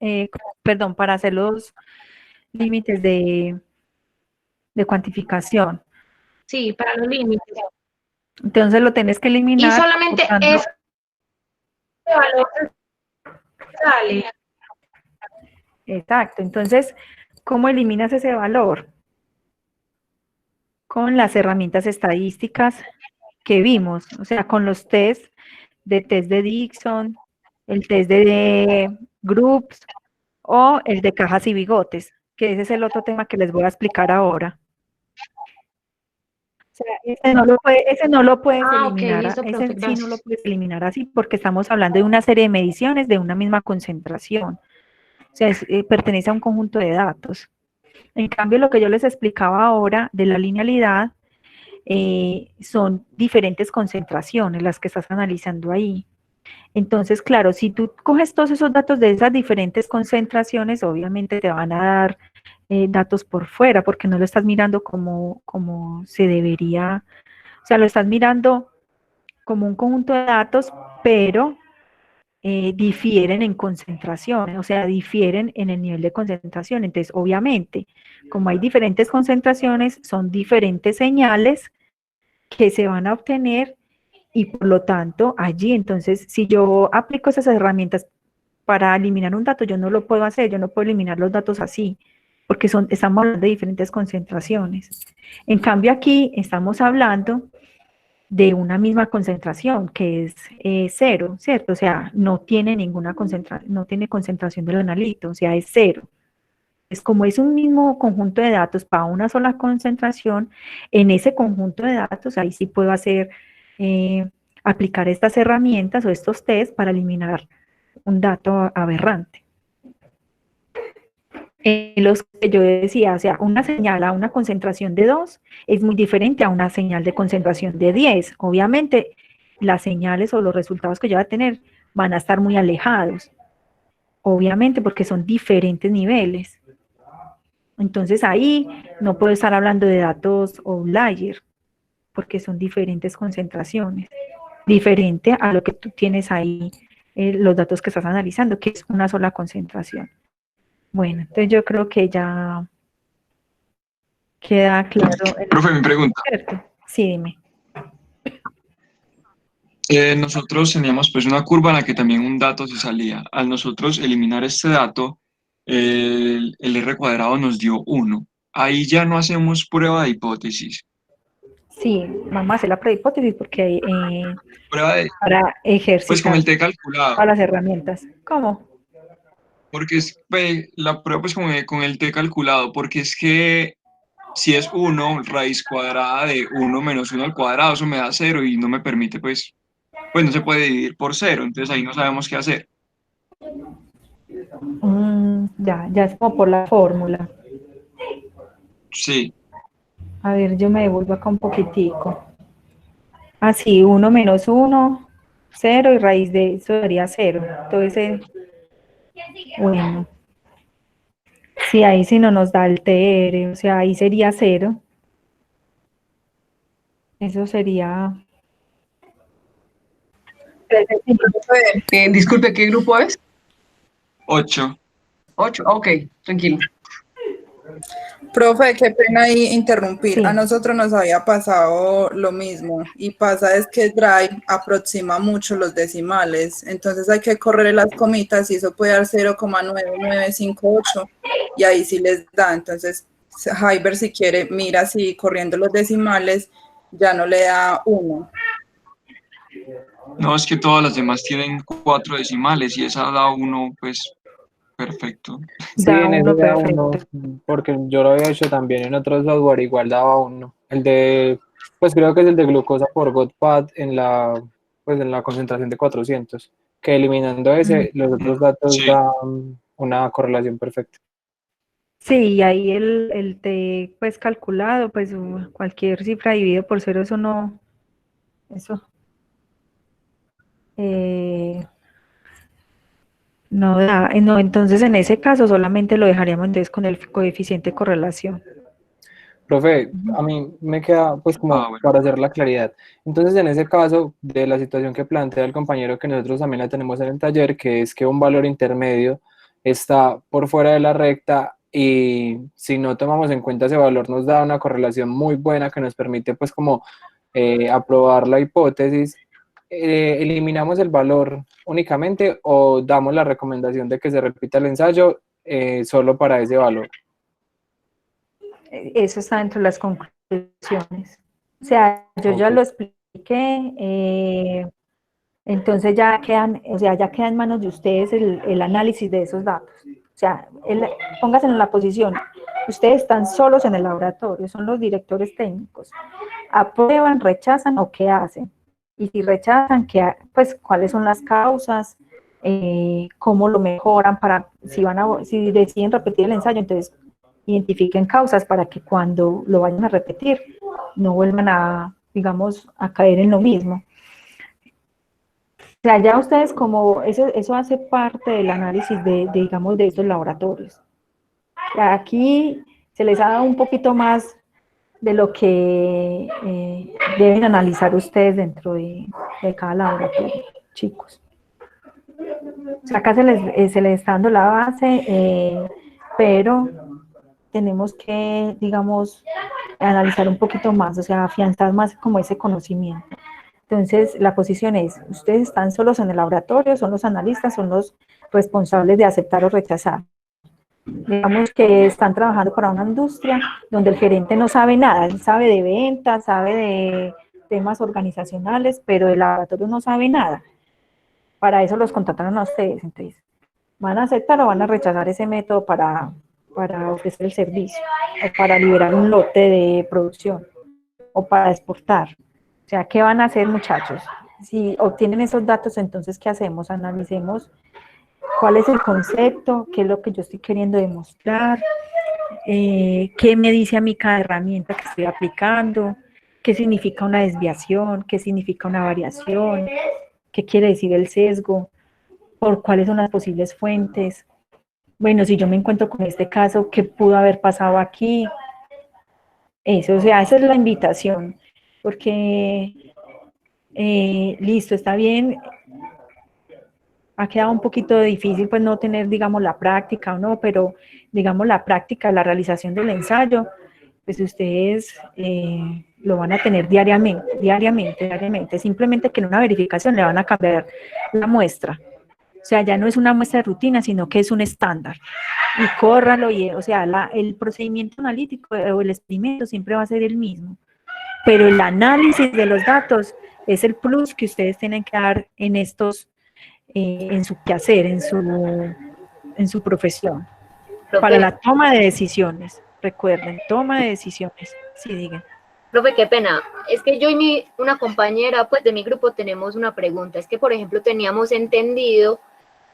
perdón, para hacer los límites de cuantificación.
Sí, para los límites.
Entonces lo tenés que
Y
eliminar
solamente
usando,
ese valor sale.
exacto. Entonces, ¿cómo eliminas ese valor? Con las herramientas estadísticas que vimos, o sea, con los test de Dixon, el test de Groups o el de cajas y bigotes, que ese es el otro tema que les voy a explicar ahora. O sea, ese no lo puedes
Ah, ok,
eliminar,
listo, profe,
ese sí no lo
gracias.
puedes eliminar así porque estamos hablando de una serie de mediciones de una misma concentración. O sea, pertenece a un conjunto de datos. En cambio, lo que yo les explicaba ahora de la linealidad son diferentes concentraciones las que estás analizando ahí. Entonces, claro, si tú coges todos esos datos de esas diferentes concentraciones, obviamente te van a dar datos por fuera, porque no lo estás mirando como se debería, o sea, lo estás mirando como un conjunto de datos, pero difieren en concentración, o sea, difieren en el nivel de concentración. Entonces, obviamente, como hay diferentes concentraciones, son diferentes señales que se van a obtener y por lo tanto, allí, entonces, si yo aplico esas herramientas para eliminar un dato, yo no lo puedo hacer, yo no puedo eliminar los datos así, porque estamos hablando de diferentes concentraciones. En cambio, aquí estamos hablando de una misma concentración, que es 0, ¿cierto? O sea, no tiene ninguna concentración, no tiene concentración del analito, o sea, es 0. Es como es un mismo conjunto de datos para una sola concentración, en ese conjunto de datos, ahí sí puedo hacer, aplicar estas herramientas o estos test para eliminar un dato aberrante. Los que yo decía, o sea, una señal a una concentración de 2 es muy diferente a una señal de concentración de 10. Obviamente, las señales o los resultados que yo voy a tener van a estar muy alejados, obviamente porque son diferentes niveles. Entonces ahí no puedo estar hablando de datos outlier, porque son diferentes concentraciones, diferente a lo que tú tienes ahí, los datos que estás analizando, que es una sola concentración. Bueno, entonces yo creo que ya queda claro.
Profe, mi pregunta.
¿Cierto? Sí, dime.
Nosotros teníamos pues una curva en la que también un dato se salía. Al nosotros eliminar este dato, el R cuadrado nos dio 1. Ahí ya no hacemos prueba de hipótesis.
Sí, vamos a hacer la prehipótesis porque
Prueba de,
para
pues con
ejercitar
el T calculado.
todas las herramientas. ¿Cómo?
Porque es la prueba pues con el T calculado, porque es que si es 1, raíz cuadrada de 1 menos 1 al cuadrado, eso me da 0 y no me permite pues no se puede dividir por 0, entonces ahí no sabemos qué hacer.
Ya es como por la fórmula.
Sí.
A ver, yo me devuelvo acá un poquitico. Así, 1 menos 1, 0 y raíz de eso daría 0. Entonces, bueno, sí, ahí sí no nos da el TR, o sea, ahí sería 0. Eso sería...
Disculpe, ¿qué grupo es?
8.
8, ok, tranquilo.
Profe, qué pena ahí interrumpir.
Sí.
A nosotros nos había pasado lo mismo y pasa es que Drive aproxima mucho los decimales, entonces hay que correr las comitas y eso puede dar 0,9958 y ahí sí les da. Entonces, Hyber si quiere, mira si corriendo los decimales ya no le da 1.
No, es que todas las demás tienen 4 decimales y esa da 1, pues perfecto.
Sí,
Da
en ese
1
da
perfecto.
1, porque yo lo había hecho también en otro software, igual daba 1. El de, pues creo que es el de glucosa por GOTPAD pues en la concentración de 400, que eliminando ese, los otros datos
Sí.
dan una correlación perfecta.
Sí, y ahí el T pues calculado, pues cualquier cifra dividido por 0, eso no, eso no da, no, entonces en ese caso solamente lo dejaríamos entonces con el coeficiente de correlación.
Profe, a mí me queda pues como
bueno.
para hacer la claridad. Entonces, en ese caso de la situación que plantea el compañero, que nosotros también la tenemos en el taller, que es que un valor intermedio está por fuera de la recta y si no tomamos en cuenta ese valor nos da una correlación muy buena que nos permite pues como aprobar la hipótesis. ¿Eliminamos el valor únicamente o damos la recomendación de que se repita el ensayo solo para ese valor?
Eso está dentro de las conclusiones. O sea, yo ya lo expliqué, entonces ya quedan, o sea, ya queda en manos de ustedes el análisis de esos datos. O sea, pónganse en la posición, ustedes están solos en el laboratorio, son los directores técnicos. ¿Aprueban, rechazan o qué hacen? Y si rechazan, pues cuáles son las causas, cómo lo mejoran para, si deciden repetir el ensayo, entonces identifiquen causas para que cuando lo vayan a repetir no vuelvan a, digamos, a caer en lo mismo. O sea, ya ustedes como, eso hace parte del análisis digamos, de estos laboratorios. Aquí se les ha dado un poquito más de lo que deben analizar ustedes dentro de cada laboratorio, chicos. O sea, acá se les está dando la base, pero tenemos que, digamos, analizar un poquito más, o sea, afianzar más como ese conocimiento. Entonces, la posición es, ustedes están solos en el laboratorio, son los analistas, son los responsables de aceptar o rechazar. Digamos que están trabajando para una industria donde el gerente no sabe nada, él sabe de ventas, sabe de temas organizacionales, pero el laboratorio no sabe nada. Para eso los contrataron a ustedes, entonces, ¿van a aceptar o van a rechazar ese método para ofrecer el servicio, o para liberar un lote de producción, o para exportar? O sea, ¿qué van a hacer, muchachos? Si obtienen esos datos, entonces, ¿qué hacemos? Analicemos cuál es el concepto, qué es lo que yo estoy queriendo demostrar, qué me dice a mí cada herramienta que estoy aplicando, qué significa una desviación, qué significa una variación, qué quiere decir el sesgo, por cuáles son las posibles fuentes. Bueno, si yo me encuentro con este caso, ¿qué pudo haber pasado aquí? Eso, o sea, esa es la invitación, porque listo, está bien, ha quedado un poquito difícil pues no tener, digamos, la práctica o no, pero digamos la práctica, la realización del ensayo, pues ustedes lo van a tener diariamente, simplemente que en una verificación le van a cambiar la muestra. O sea, ya no es una muestra de rutina, sino que es un estándar. Y córralo, o sea, el procedimiento analítico o el experimento siempre va a ser el mismo. Pero el análisis de los datos es el plus que ustedes tienen que dar en estos, en su quehacer, en su profesión.
Profe,
para la toma de decisiones. Recuerden, toma de decisiones. Sí, digan.
Profe, qué pena. Es que yo y una compañera pues de mi grupo tenemos una pregunta. Es que, por ejemplo, teníamos entendido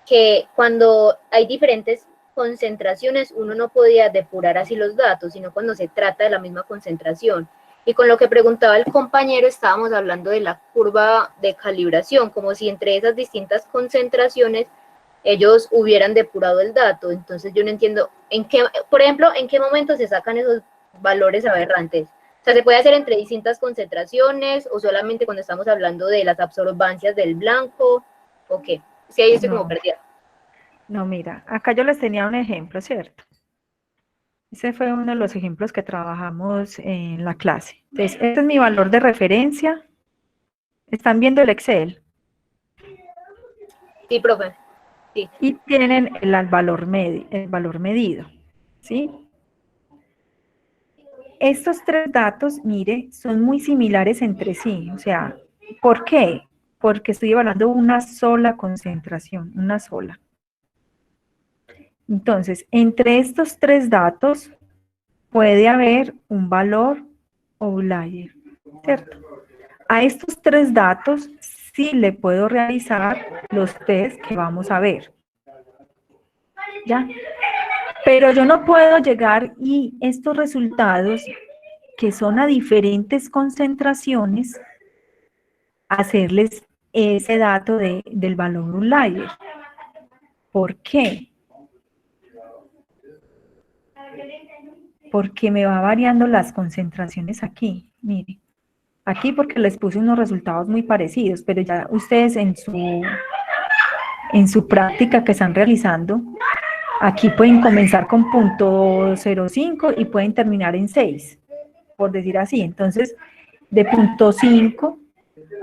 que cuando hay diferentes concentraciones uno no podía depurar así los datos, sino cuando se trata de la misma concentración. Y con lo que preguntaba el compañero, estábamos hablando de la curva de calibración, como si entre esas distintas concentraciones ellos hubieran depurado el dato. Entonces yo no entiendo, por ejemplo, en qué momento se sacan esos valores aberrantes. O sea, ¿se puede hacer entre distintas concentraciones o solamente cuando estamos hablando de las absorbancias del blanco? ¿O qué? Si ahí estoy como perdida.
No, mira, acá yo les tenía un ejemplo, ¿cierto? Ese fue uno de los ejemplos que trabajamos en la clase. Entonces, este es mi valor de referencia. ¿Están viendo el Excel?
Sí, profe. Sí.
Y tienen el valor medido, ¿sí? Estos tres datos, mire, son muy similares entre sí. O sea, ¿por qué? Porque estoy evaluando una sola concentración, una sola. Entonces, entre estos tres datos puede haber un valor outlier, ¿cierto? A estos tres datos sí le puedo realizar los test que vamos a ver. ¿Ya? Pero yo no puedo llegar y estos resultados, que son a diferentes concentraciones, hacerles ese dato del valor outlier. ¿Por qué? Porque me va variando las concentraciones aquí, mire. Aquí porque les puse unos resultados muy parecidos, pero ya ustedes en su práctica que están realizando, aquí pueden comenzar con .05 y pueden terminar en 6, por decir así. Entonces, de .5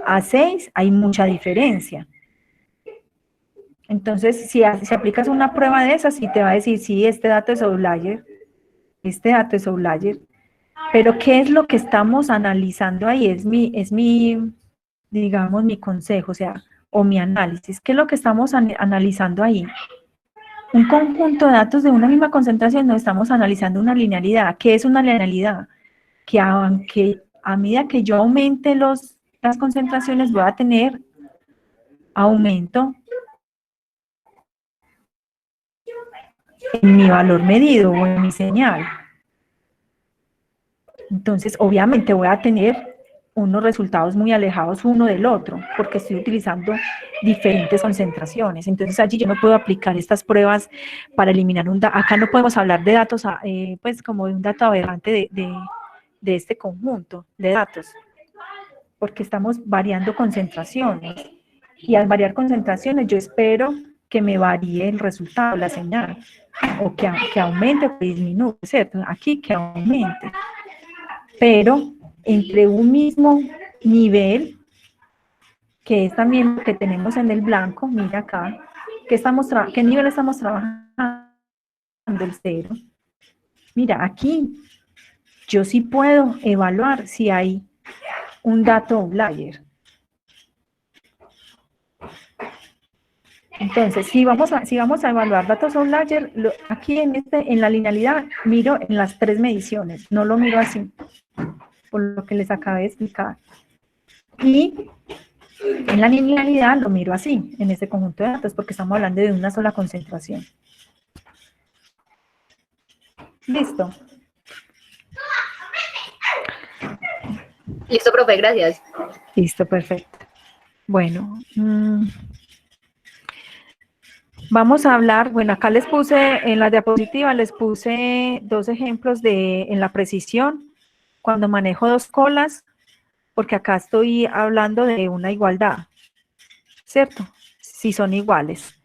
a 6 hay mucha diferencia. Entonces, si aplicas una prueba de esas, sí te va a decir, sí, este dato es outlier, este dato es outlier, pero ¿qué es lo que estamos analizando ahí? Es mi, digamos, mi consejo, o sea, o mi análisis. ¿Qué es lo que estamos analizando ahí? Un conjunto de datos de una misma concentración, no estamos analizando una linealidad. ¿Qué es una linealidad? Que aunque a medida que yo aumente las concentraciones, voy a tener aumento en mi valor medido o en mi señal. Entonces, obviamente voy a tener unos resultados muy alejados uno del otro, porque estoy utilizando diferentes concentraciones. Entonces, allí yo no puedo aplicar estas pruebas para eliminar un dato. Acá no podemos hablar de datos, pues como de un dato aberrante de este conjunto de datos, porque estamos variando concentraciones. Y al variar concentraciones, yo espero que me varíe el resultado, la señal, o que aumente o disminuya, ¿cierto? Aquí que aumente. Pero entre un mismo nivel, que es también lo que tenemos en el blanco, mira acá, ¿qué nivel estamos trabajando? El 0. Mira, aquí yo sí puedo evaluar si hay un dato outlier. Entonces, si vamos a evaluar datos outlier, aquí en la linealidad miro en las tres mediciones, no lo miro así, por lo que les acabé de explicar. Y en la linealidad lo miro así, en este conjunto de datos, porque estamos hablando de una sola concentración. ¿Listo?
Listo, profe, gracias.
Listo, perfecto. Bueno, vamos a hablar, bueno, acá les puse, en la diapositiva les puse dos ejemplos en la precisión, cuando manejo dos colas, porque acá estoy hablando de una igualdad, ¿cierto? Si son iguales.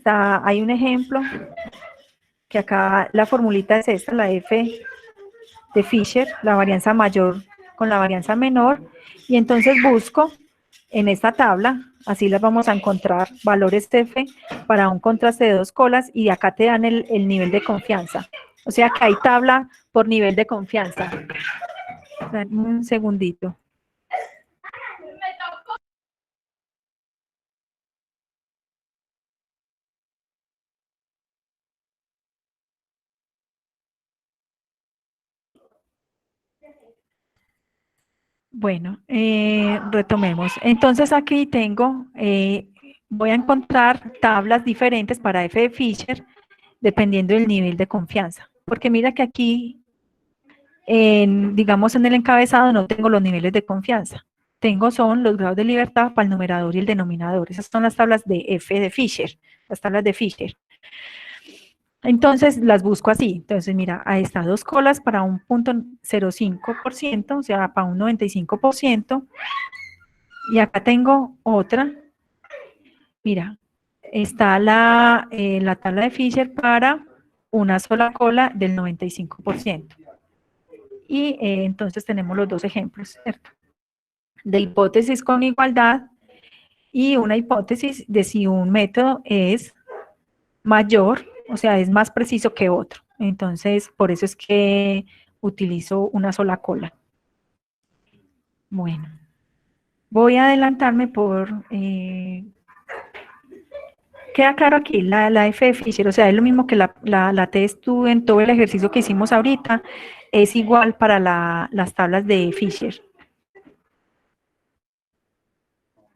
Hay un ejemplo, que acá la formulita es esta, la F de Fisher, la varianza mayor con la varianza menor, y entonces busco en esta tabla, así las vamos a encontrar, valores F para un contraste de dos colas, y acá te dan el nivel de confianza. O sea que hay tabla por nivel de confianza. Un segundito. Bueno, retomemos. Entonces aquí tengo, voy a encontrar tablas diferentes para F de Fisher, dependiendo del nivel de confianza. Porque mira que aquí digamos, en el encabezado no tengo los niveles de confianza. Son los grados de libertad para el numerador y el denominador. Esas son las tablas de F de Fisher, las tablas de Fisher. Entonces, las busco así. Entonces, mira, ahí está 2 colas para un 0.05%, o sea, para un 95%. Y acá tengo otra. Mira, está la tabla de Fisher para una sola cola del 95%. Y entonces tenemos los dos ejemplos, ¿cierto? De hipótesis con igualdad y una hipótesis de si un método es mayor, o sea, es más preciso que otro. Entonces, por eso es que utilizo una sola cola. Bueno, voy a adelantarme por... queda claro aquí, la F de Fisher, o sea, es lo mismo que la T-Stu en todo el ejercicio que hicimos ahorita, es igual para las tablas de Fisher.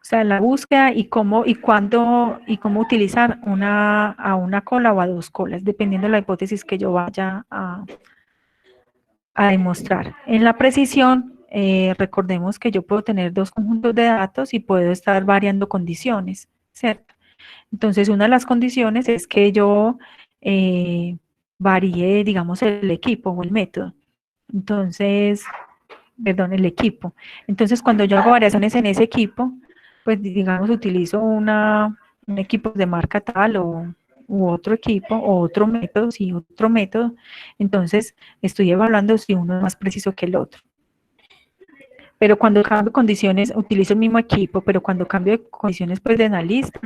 O sea, la búsqueda y cómo utilizar a una cola o a 2 colas, dependiendo de la hipótesis que yo vaya a demostrar. En la precisión, recordemos que yo puedo tener 2 conjuntos de datos y puedo estar variando condiciones, ¿cierto? Entonces, una de las condiciones es que yo varíe, digamos, el equipo o el método. Entonces, perdón, el equipo. Entonces, cuando yo hago variaciones en ese equipo, pues digamos utilizo un equipo de marca tal u otro equipo o otro método, sí, otro método, entonces estoy evaluando si uno es más preciso que el otro. Pero cuando cambio condiciones, utilizo el mismo equipo, pero cuando cambio de condiciones pues de analista,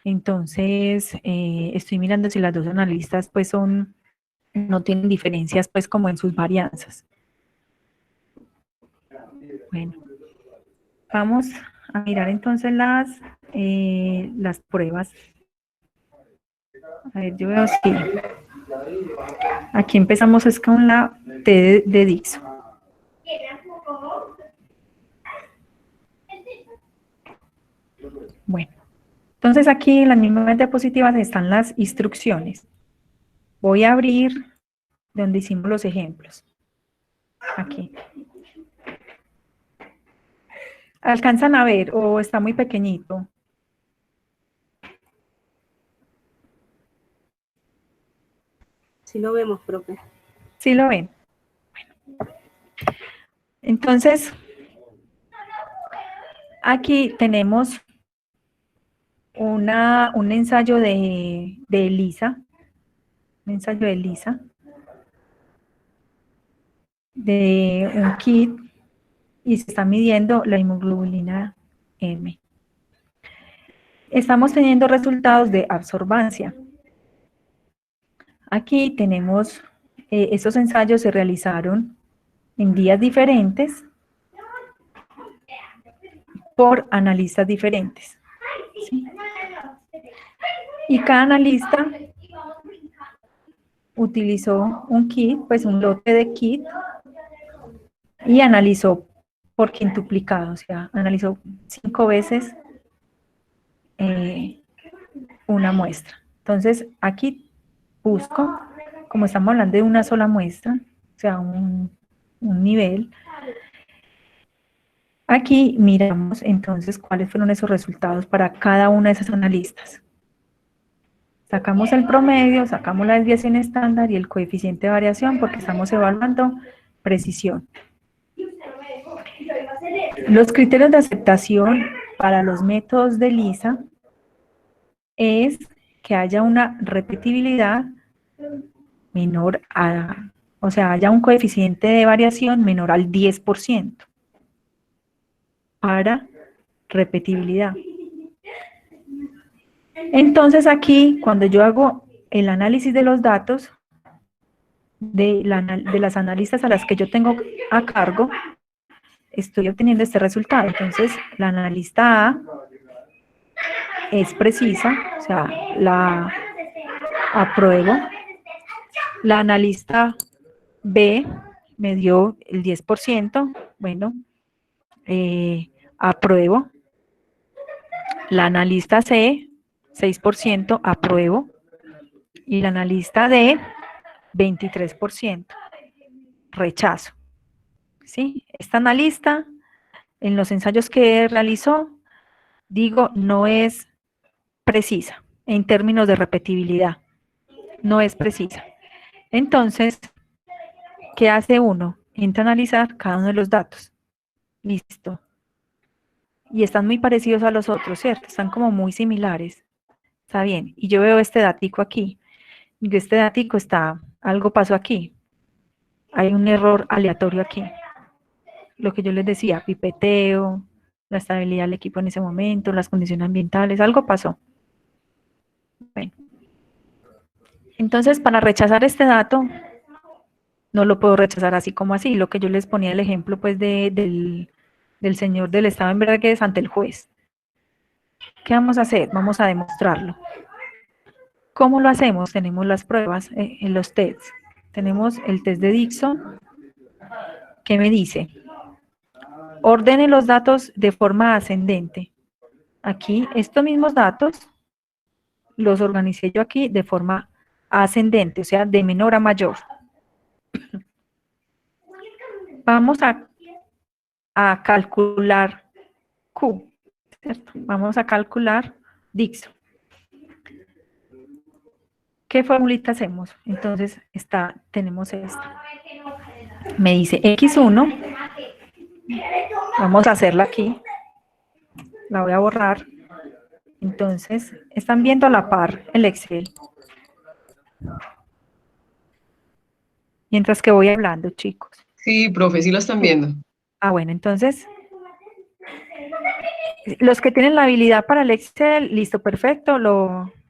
entonces estoy mirando si las dos analistas pues no tienen diferencias pues como en sus varianzas. Bueno, vamos a mirar entonces las pruebas. A ver, yo veo si aquí empezamos es con la T de Dixon. Bueno, entonces aquí en las mismas diapositivas están las instrucciones. Voy a abrir donde hicimos los ejemplos. Aquí. ¿Alcanzan a ver o está muy pequeñito?
Sí lo vemos, profe.
¿Sí lo ven? Bueno. Entonces, aquí tenemos un ensayo de ELISA, un ensayo de ELISA, de un kit, y se está midiendo la hemoglobina M. Estamos teniendo resultados de absorbancia. Aquí tenemos, estos ensayos se realizaron en días diferentes por analistas diferentes, ¿sí? Y cada analista utilizó un kit, pues un lote de kit, y analizó por quintuplicado, o sea, analizó 5 veces una muestra. Entonces, aquí busco, como estamos hablando de una sola muestra, o sea, un nivel, aquí miramos entonces cuáles fueron esos resultados para cada una de esas analistas. Sacamos el promedio, sacamos la desviación estándar y el coeficiente de variación porque estamos evaluando precisión. Los criterios de aceptación para los métodos de ELISA es que haya una repetibilidad menor a, o sea, haya un coeficiente de variación menor al 10% para repetibilidad. Entonces aquí, cuando yo hago el análisis de los datos de las analistas a las que yo tengo a cargo, estoy obteniendo este resultado. Entonces, la analista A es precisa, o sea, la apruebo. La analista B me dio el 10%, bueno, apruebo. La analista C, 6%, apruebo. Y la analista D, 23%, rechazo. ¿sí? Esta analista, en los ensayos que realizó, digo, no es precisa en términos de repetibilidad, no es precisa. Entonces, ¿qué hace uno? Entra a analizar cada uno de los datos. Listo. Y están muy parecidos a los otros, ¿cierto? Están como muy similares. Está bien. Y yo veo este datico aquí. Y este datico está, algo pasó aquí. Hay un error aleatorio aquí. Lo que yo les decía, pipeteo, la estabilidad del equipo en ese momento, las condiciones ambientales, algo pasó. Bueno. Entonces, para rechazar este dato, no lo puedo rechazar así como así. Lo que yo les ponía el ejemplo, pues, del señor del estado en Vergés ante el juez. ¿Qué vamos a hacer? Vamos a demostrarlo. ¿Cómo lo hacemos? Tenemos las pruebas en los tests. Tenemos el test de Dixon, que me dice, ordene los datos de forma ascendente. Aquí, estos mismos datos, los organicé yo aquí de forma ascendente, o sea, de menor a mayor. Vamos a calcular Q, ¿cierto? Vamos a calcular Dixon. ¿Qué formulita hacemos? Entonces, tenemos esta. Me dice X1, vamos a hacerla aquí, la voy a borrar. Entonces, están viendo a la par el Excel. Mientras que voy hablando, chicos.
Sí, profe, sí lo están viendo.
Ah, bueno, entonces, los que tienen la habilidad para el Excel, listo, perfecto,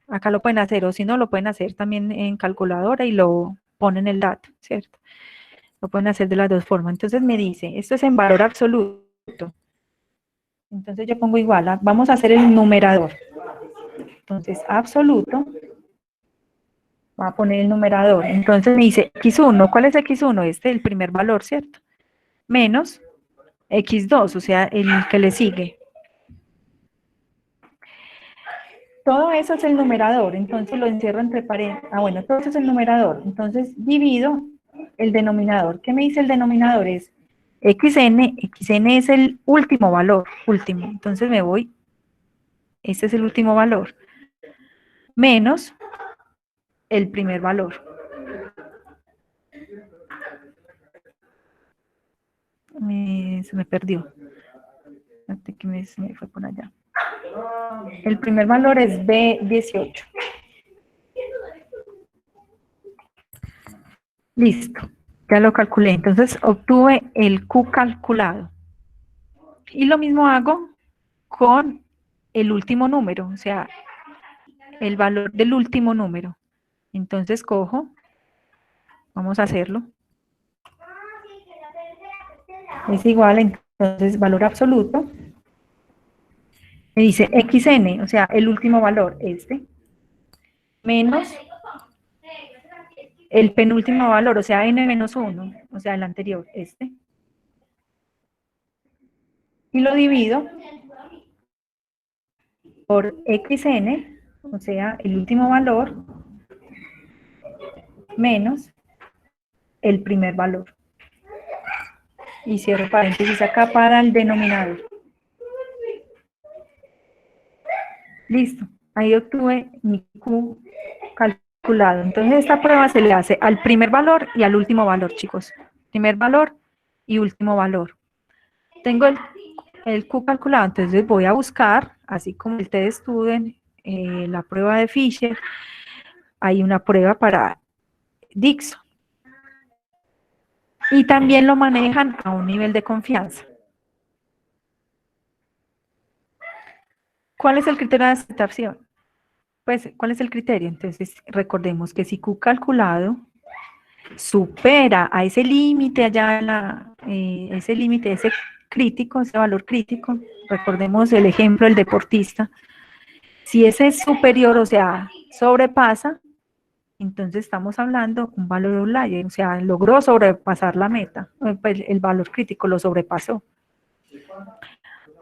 acá lo pueden hacer, o si no, lo pueden hacer también en calculadora y lo ponen el dato, ¿cierto? Lo pueden hacer de las dos formas. Entonces me dice, esto es en valor absoluto. Entonces yo pongo igual, vamos a hacer el numerador. Entonces, absoluto, va a poner el numerador. Entonces me dice X1, ¿cuál es X1? El primer valor, ¿cierto? Menos X2, o sea, el que le sigue. Todo eso es el numerador, entonces lo encierro entre paréntesis. Ah, bueno, todo eso es el numerador. Entonces divido el denominador. ¿Qué me dice el denominador? Es xn, xn es el último valor, último. Entonces me voy, este es el último valor, menos el primer valor. Se me perdió. Espérate que se me fue por allá. El primer valor es B18. Listo, ya lo calculé. Entonces obtuve el Q calculado. Y lo mismo hago con el último número, o sea, el valor del último número. Entonces cojo, vamos a hacerlo. Es igual, entonces, valor absoluto. Me dice xn, o sea, el último valor, menos el penúltimo valor, o sea, n-1, o sea, el anterior, Y lo divido por xn, o sea, el último valor, menos el primer valor. Y cierro paréntesis acá para el denominador. Listo, ahí obtuve mi Q calculado. Entonces esta prueba se le hace al primer valor y al último valor, chicos. Primer valor y último valor. Tengo el Q calculado, entonces voy a buscar, así como el test Student, la prueba de Fisher, hay una prueba para Dixon. Y también lo manejan a un nivel de confianza. ¿Cuál es el criterio de aceptación? Pues, ¿cuál es el criterio? Entonces, recordemos que si Q calculado supera a ese límite allá, ese límite, ese crítico, ese valor crítico, recordemos el ejemplo del deportista, si ese es superior, o sea, sobrepasa, entonces estamos hablando un valor outlier, o sea, logró sobrepasar la meta, pues el valor crítico lo sobrepasó.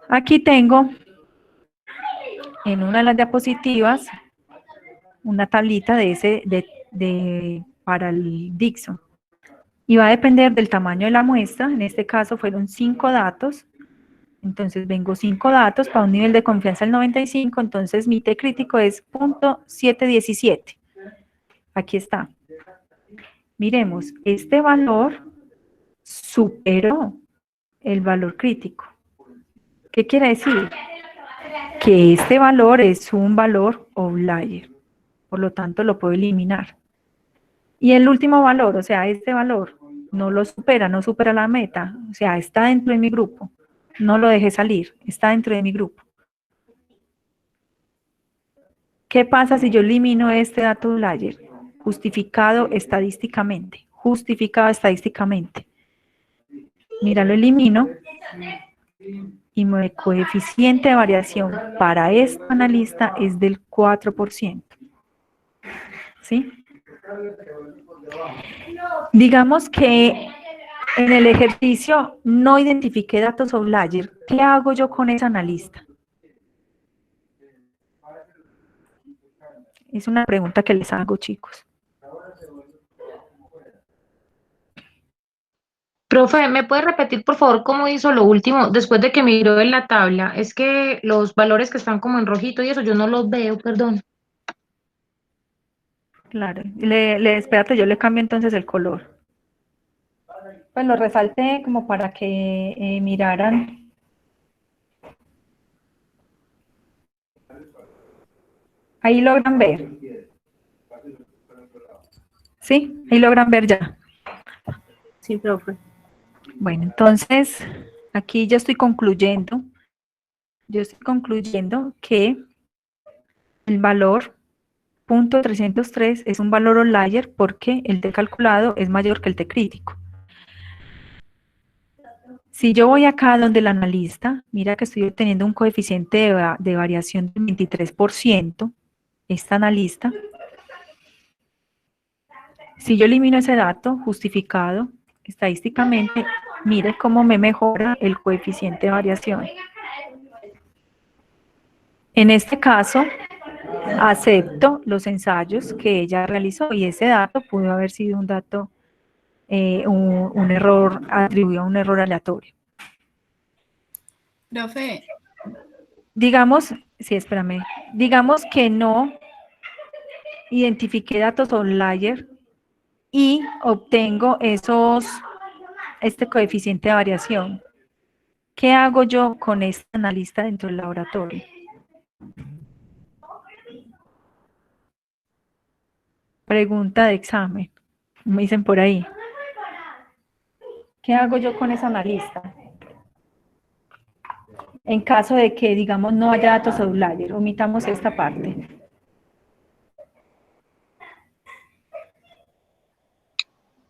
Aquí tengo, en una de las diapositivas, una tablita para el Dixon. Y va a depender del tamaño de la muestra. En este caso fueron 5 datos. Entonces vengo 5 datos para un nivel de confianza del 95, entonces mi T crítico es 0.717. Aquí está. Miremos, este valor superó el valor crítico. ¿Qué quiere decir? Que este valor es un valor outlier, por lo tanto lo puedo eliminar. Y el último valor, o sea, este valor no lo supera, no supera la meta, o sea, está dentro de mi grupo. No lo dejé salir, está dentro de mi grupo. ¿Qué pasa si yo elimino este dato outlier? Justificado estadísticamente. Justificado estadísticamente. Mira, lo elimino y mi coeficiente de variación para este analista es del 4%. ¿Sí? Digamos que en el ejercicio no identifiqué datos outlier. ¿Qué hago yo con ese analista? Es una pregunta que les hago, chicos.
Profe, ¿me puede repetir por favor cómo hizo lo último después de que miró en la tabla? Es que los valores que están como en rojito y eso yo no los veo, perdón.
Claro, espérate, yo le cambio entonces el color. Pues lo resalté como para que miraran. Ahí logran ver. ¿Sí? Ahí logran ver ya.
Sí, profe.
Bueno, entonces, aquí yo estoy concluyendo. Yo estoy concluyendo que el valor .303 es un valor outlier porque el T calculado es mayor que el T crítico. Si yo voy acá donde el analista, mira que estoy obteniendo un coeficiente de variación del 23%, esta analista. Si yo elimino ese dato justificado estadísticamente, mire cómo me mejora el coeficiente de variación. En este caso, acepto los ensayos que ella realizó y ese dato pudo haber sido un dato, un error atribuido a un error aleatorio.
Profe,
Digamos, sí, espérame, digamos que no identifiqué datos outlier y obtengo este coeficiente de variación. ¿Qué hago yo con este analista dentro del laboratorio? Pregunta de examen, me dicen por ahí. ¿Qué hago yo con ese analista? En caso de que, digamos, no haya datos outlier, omitamos esta parte.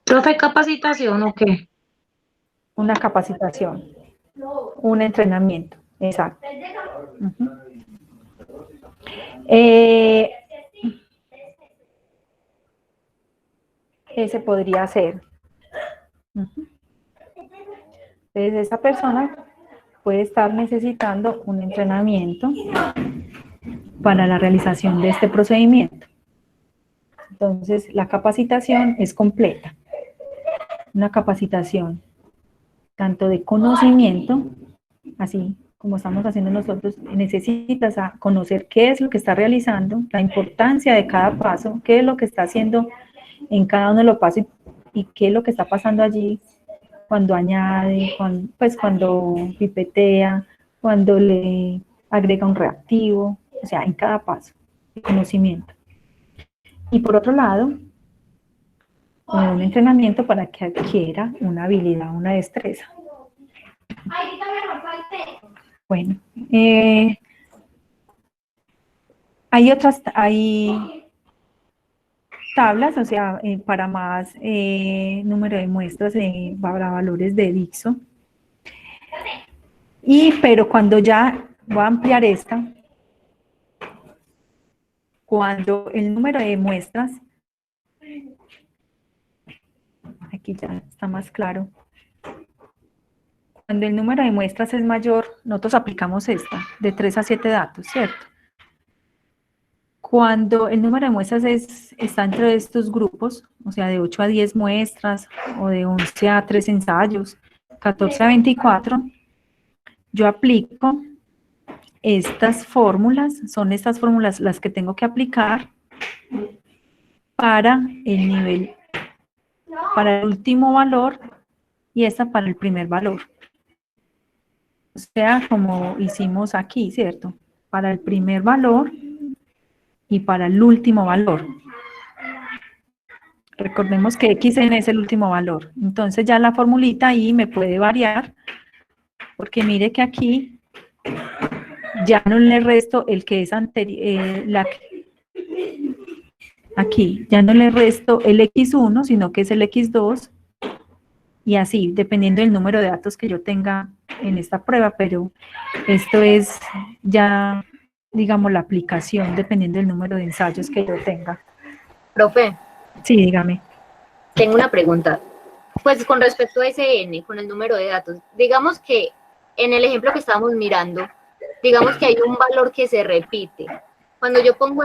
¿Profe, capacitación o qué?
Una capacitación, un entrenamiento, exacto. Ese podría ser. Entonces, esa persona puede estar necesitando un entrenamiento para la realización de este procedimiento. Entonces, la capacitación es completa. Una capacitación tanto de conocimiento, así como estamos haciendo nosotros, necesitas conocer qué es lo que está realizando, la importancia de cada paso, qué es lo que está haciendo en cada uno de los pasos y qué es lo que está pasando allí cuando añade, cuando pipetea, cuando le agrega un reactivo, o sea, en cada paso, el conocimiento. Y por otro lado, un entrenamiento para que adquiera una habilidad, una destreza. Bueno, hay tablas, o sea, para más número de muestras para valores de Dixo. Pero cuando ya voy a ampliar esta, cuando el número de muestras, aquí ya está más claro, cuando el número de muestras es mayor, nosotros aplicamos esta, de 3 a 7 datos, ¿cierto? Cuando el número de muestras está entre estos grupos, o sea, de 8 a 10 muestras, o de 11 a 3 ensayos, 14 a 24, yo aplico estas fórmulas, son estas fórmulas las que tengo que aplicar para el nivel, para el último valor, y esta para el primer valor. O sea, como hicimos aquí, ¿cierto? Para el primer valor y para el último valor. Recordemos que xn es el último valor. Entonces ya la formulita ahí me puede variar, porque mire que aquí ya no le resto el que es anterior, aquí ya no le resto el x1, sino que es el x2, y así, dependiendo del número de datos que yo tenga en esta prueba, pero esto es ya, digamos, la aplicación, dependiendo del número de ensayos que yo tenga.
Profe,
Sí, dígame.
tengo una pregunta. Pues con respecto a ese n, con el número de datos, digamos que en el ejemplo que estábamos mirando, digamos que hay un valor que se repite. Cuando yo pongo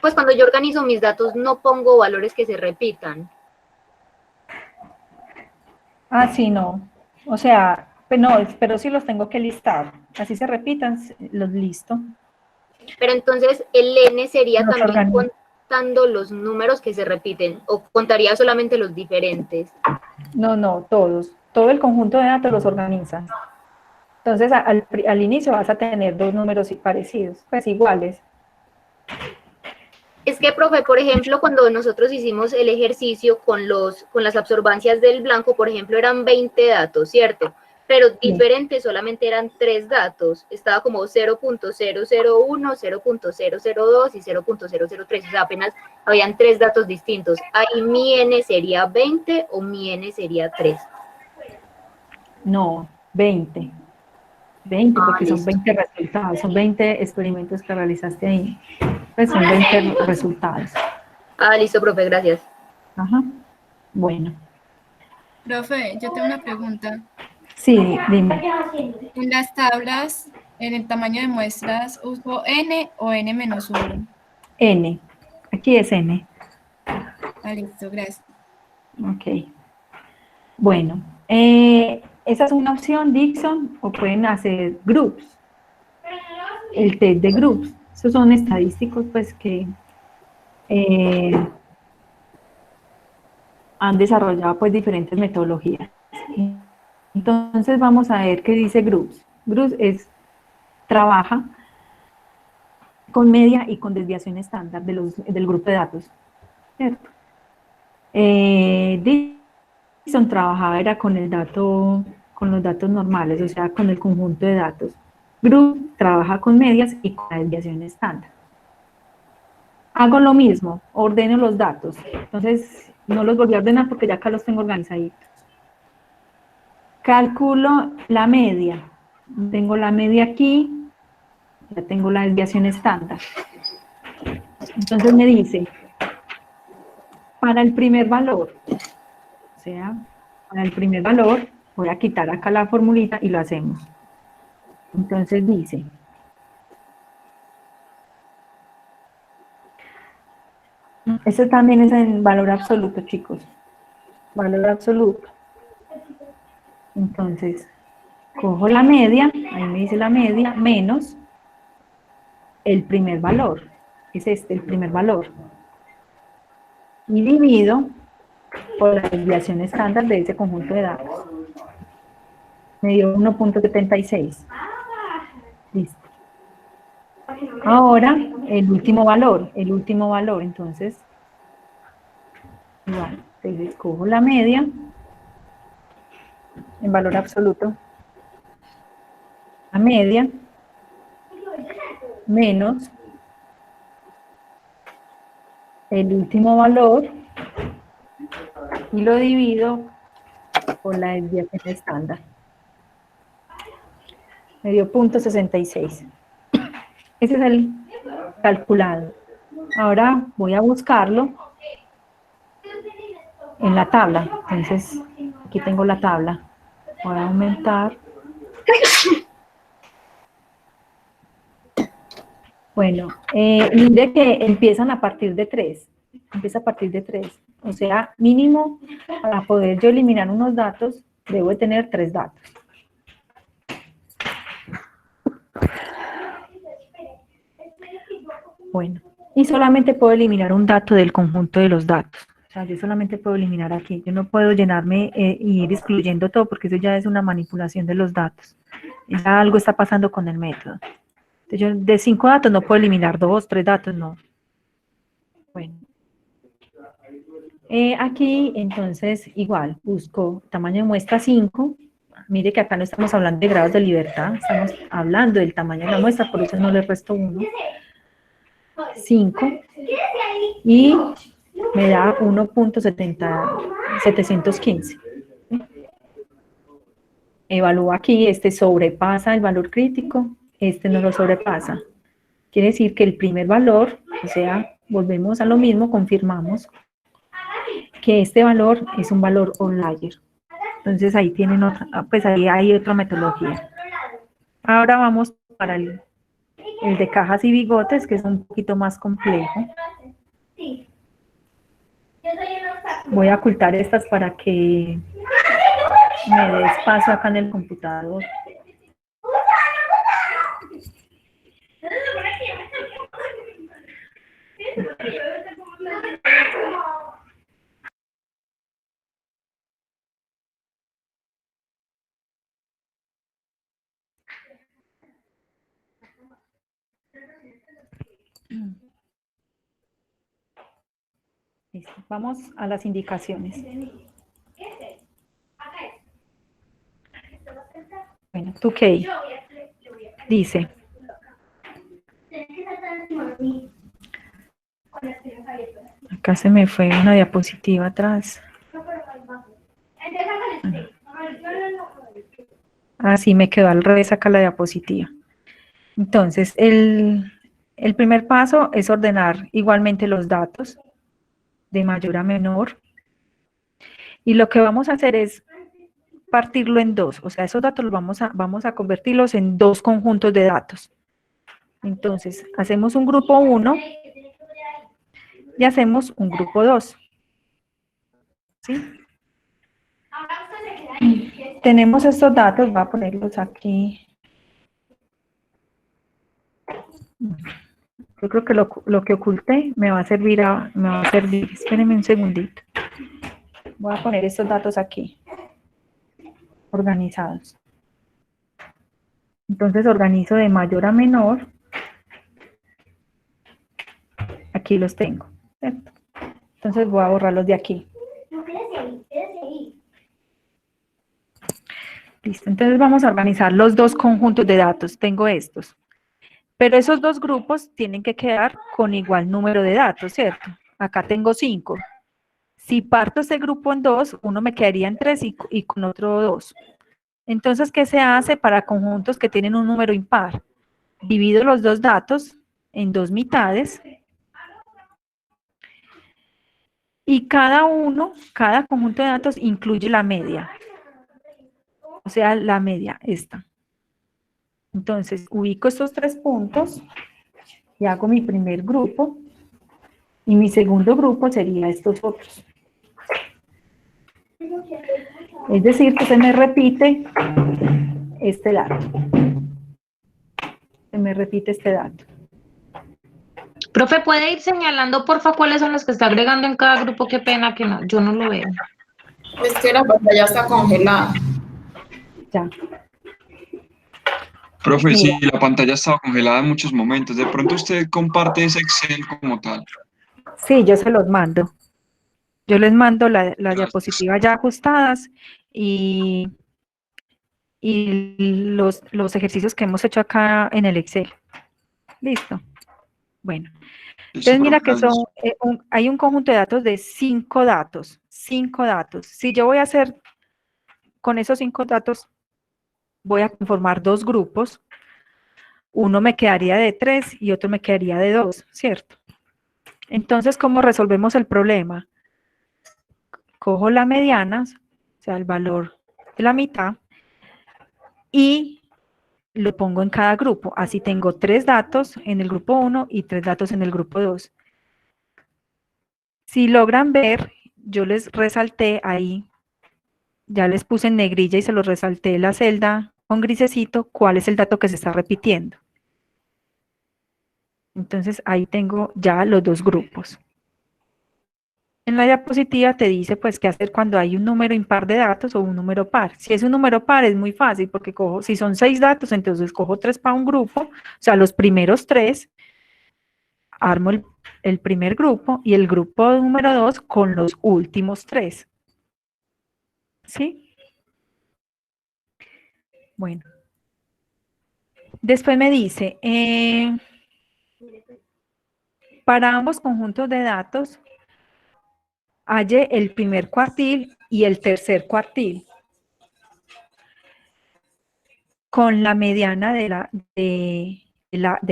pues cuando yo organizo mis datos, no pongo valores que se repitan.
Ah, sí, no. O sea, pues no, pero sí los tengo que listar. Así se repitan, los listo.
Pero entonces el n sería
Los
también
organizo.
contando los números que se repiten, o contaría solamente los diferentes.
No, todos. Todo el conjunto de datos los organiza. Entonces, al inicio vas a tener dos números parecidos, pues iguales.
Es que, profe, por ejemplo, cuando nosotros hicimos el ejercicio con las absorbancias del blanco, por ejemplo, eran 20 datos, ¿cierto? Pero diferentes solamente eran 3 datos. Estaba como 0.001, 0.002 y 0.003. O sea, apenas habían 3 datos distintos. Ahí mi n sería 20 o mi n sería 3.
No, 20. 20, porque son
listo.
20 resultados, son 20 experimentos que realizaste ahí. Pues son 20 resultados.
Listo, profe, gracias.
Ajá. Bueno.
Profe, yo tengo una pregunta.
Sí, dime.
En las tablas, en el tamaño de muestras, ¿uso n o n-1?
N. Aquí es N.
Listo, gracias.
Ok. Bueno, esa es una opción, Dixon, o pueden hacer groups. El test de groups. Esos son estadísticos, pues, que han desarrollado, pues, diferentes metodologías. Entonces, vamos a ver qué dice groups. Groups trabaja con media y con desviación estándar del grupo de datos, ¿cierto? Dixon trabajaba era con los datos normales, o sea, con el conjunto de datos. Group trabaja con medias y con la desviación estándar. Hago lo mismo, ordeno los datos. Entonces, no los volví a ordenar porque ya acá los tengo organizaditos. Calculo la media. Tengo la media aquí, ya tengo la desviación estándar. Entonces me dice, para el primer valor, o sea, para el primer valor, voy a quitar acá la formulita y lo hacemos. Entonces dice, esto también es en valor absoluto, chicos. Valor absoluto. Entonces, cojo la media, ahí me dice la media, menos el primer valor. Es este, el primer valor. Y divido por la desviación estándar de ese conjunto de datos. Me dio 1.76. Listo. Ahora, el último valor, entonces, igual, entonces cojo la media, en valor absoluto, la media, menos el último valor, y lo divido por la desviación estándar. Me dio 0.66. Ese es el calculado. Ahora voy a buscarlo en la tabla. Entonces, aquí tengo la tabla. Voy a aumentar. Bueno, mire que empiezan a partir de 3. Empieza a partir de 3. O sea, mínimo, para poder yo eliminar unos datos, debo de tener 3 datos. Bueno, y solamente puedo eliminar un dato del conjunto de los datos. O sea, yo solamente puedo eliminar aquí. Yo no puedo llenarme y ir excluyendo todo porque eso ya es una manipulación de los datos. Ya algo está pasando con el método. Entonces yo de 5 datos no puedo eliminar 2, 3 datos, no. Bueno. Aquí, entonces, igual, busco tamaño de muestra 5. Mire que acá no estamos hablando de grados de libertad, estamos hablando del tamaño de la muestra, por eso no le resto 1. 5. Y me da 1.715. Evalúo aquí, este sobrepasa el valor crítico, este no lo sobrepasa. Quiere decir que el primer valor, o sea, volvemos a lo mismo, confirmamos que este valor es un valor outlier. Entonces ahí tienen otra, pues ahí hay otra metodología. Ahora vamos para el de cajas y bigotes, que es un poquito más complejo. Voy a ocultar estas para que me dé espacio acá en el computador. Listo. Vamos a las indicaciones. Bueno, 2K dice: acá se me fue una diapositiva atrás. Así me quedó al revés acá la diapositiva. Entonces, el primer paso es ordenar igualmente los datos de mayor a menor. Y lo que vamos a hacer es partirlo en 2. O sea, esos datos los vamos a convertirlos en 2 conjuntos de datos. Entonces, hacemos un grupo 1 y hacemos un grupo 2. ¿Sí? Tenemos estos datos, voy a ponerlos aquí. Yo creo que lo que oculté me va a servir. Espérenme un segundito. Voy a poner estos datos aquí, organizados. Entonces organizo de mayor a menor. Aquí los tengo, ¿cierto? Entonces voy a borrarlos de aquí. Listo, entonces vamos a organizar los 2 conjuntos de datos. Tengo estos. Pero esos 2 grupos tienen que quedar con igual número de datos, ¿cierto? Acá tengo 5. Si parto este grupo en 2, uno me quedaría en 3 y con otro 2. Entonces, ¿qué se hace para conjuntos que tienen un número impar? Divido los 2 datos en 2 mitades. Y cada conjunto de datos incluye la media. O sea, la media, esta. Entonces, ubico estos 3 puntos y hago mi primer grupo. Y mi segundo grupo sería estos otros. Es decir, que se me repite este dato. Se me repite este dato.
Profe, ¿puede ir señalando, porfa, cuáles son los que está agregando en cada grupo? Qué pena que no, yo no lo veo.
Es que la pantalla está congelada.
Ya.
Profe, sí, la pantalla estaba congelada en muchos momentos. De pronto usted comparte ese Excel como tal.
Sí, yo se los mando. Yo les mando las diapositivas ya ajustadas y los ejercicios que hemos hecho acá en el Excel. Listo. Bueno. Entonces mira que hay un conjunto de datos de 5 datos. 5 datos. Si yo voy a hacer con esos 5 datos, voy a conformar 2 grupos. Uno me quedaría de 3 y otro me quedaría de 2, ¿cierto? Entonces, ¿cómo resolvemos el problema? Cojo la mediana, o sea, el valor de la mitad, y lo pongo en cada grupo. Así tengo 3 datos en el grupo 1 y 3 datos en el grupo 2. Si logran ver, yo les resalté ahí, ya les puse en negrilla y se los resalté la celda con grisecito, cuál es el dato que se está repitiendo. Entonces ahí tengo ya los 2 grupos. En la diapositiva te dice pues qué hacer cuando hay un número impar de datos o un número par. Si es un número par es muy fácil porque cojo, si son 6 datos, entonces cojo 3 para un grupo, o sea, los primeros 3, armo el primer grupo y el grupo número 2 con los últimos 3. ¿Sí? Bueno. Después me dice, para ambos conjuntos de datos, halle el primer cuartil y el tercer cuartil con la mediana de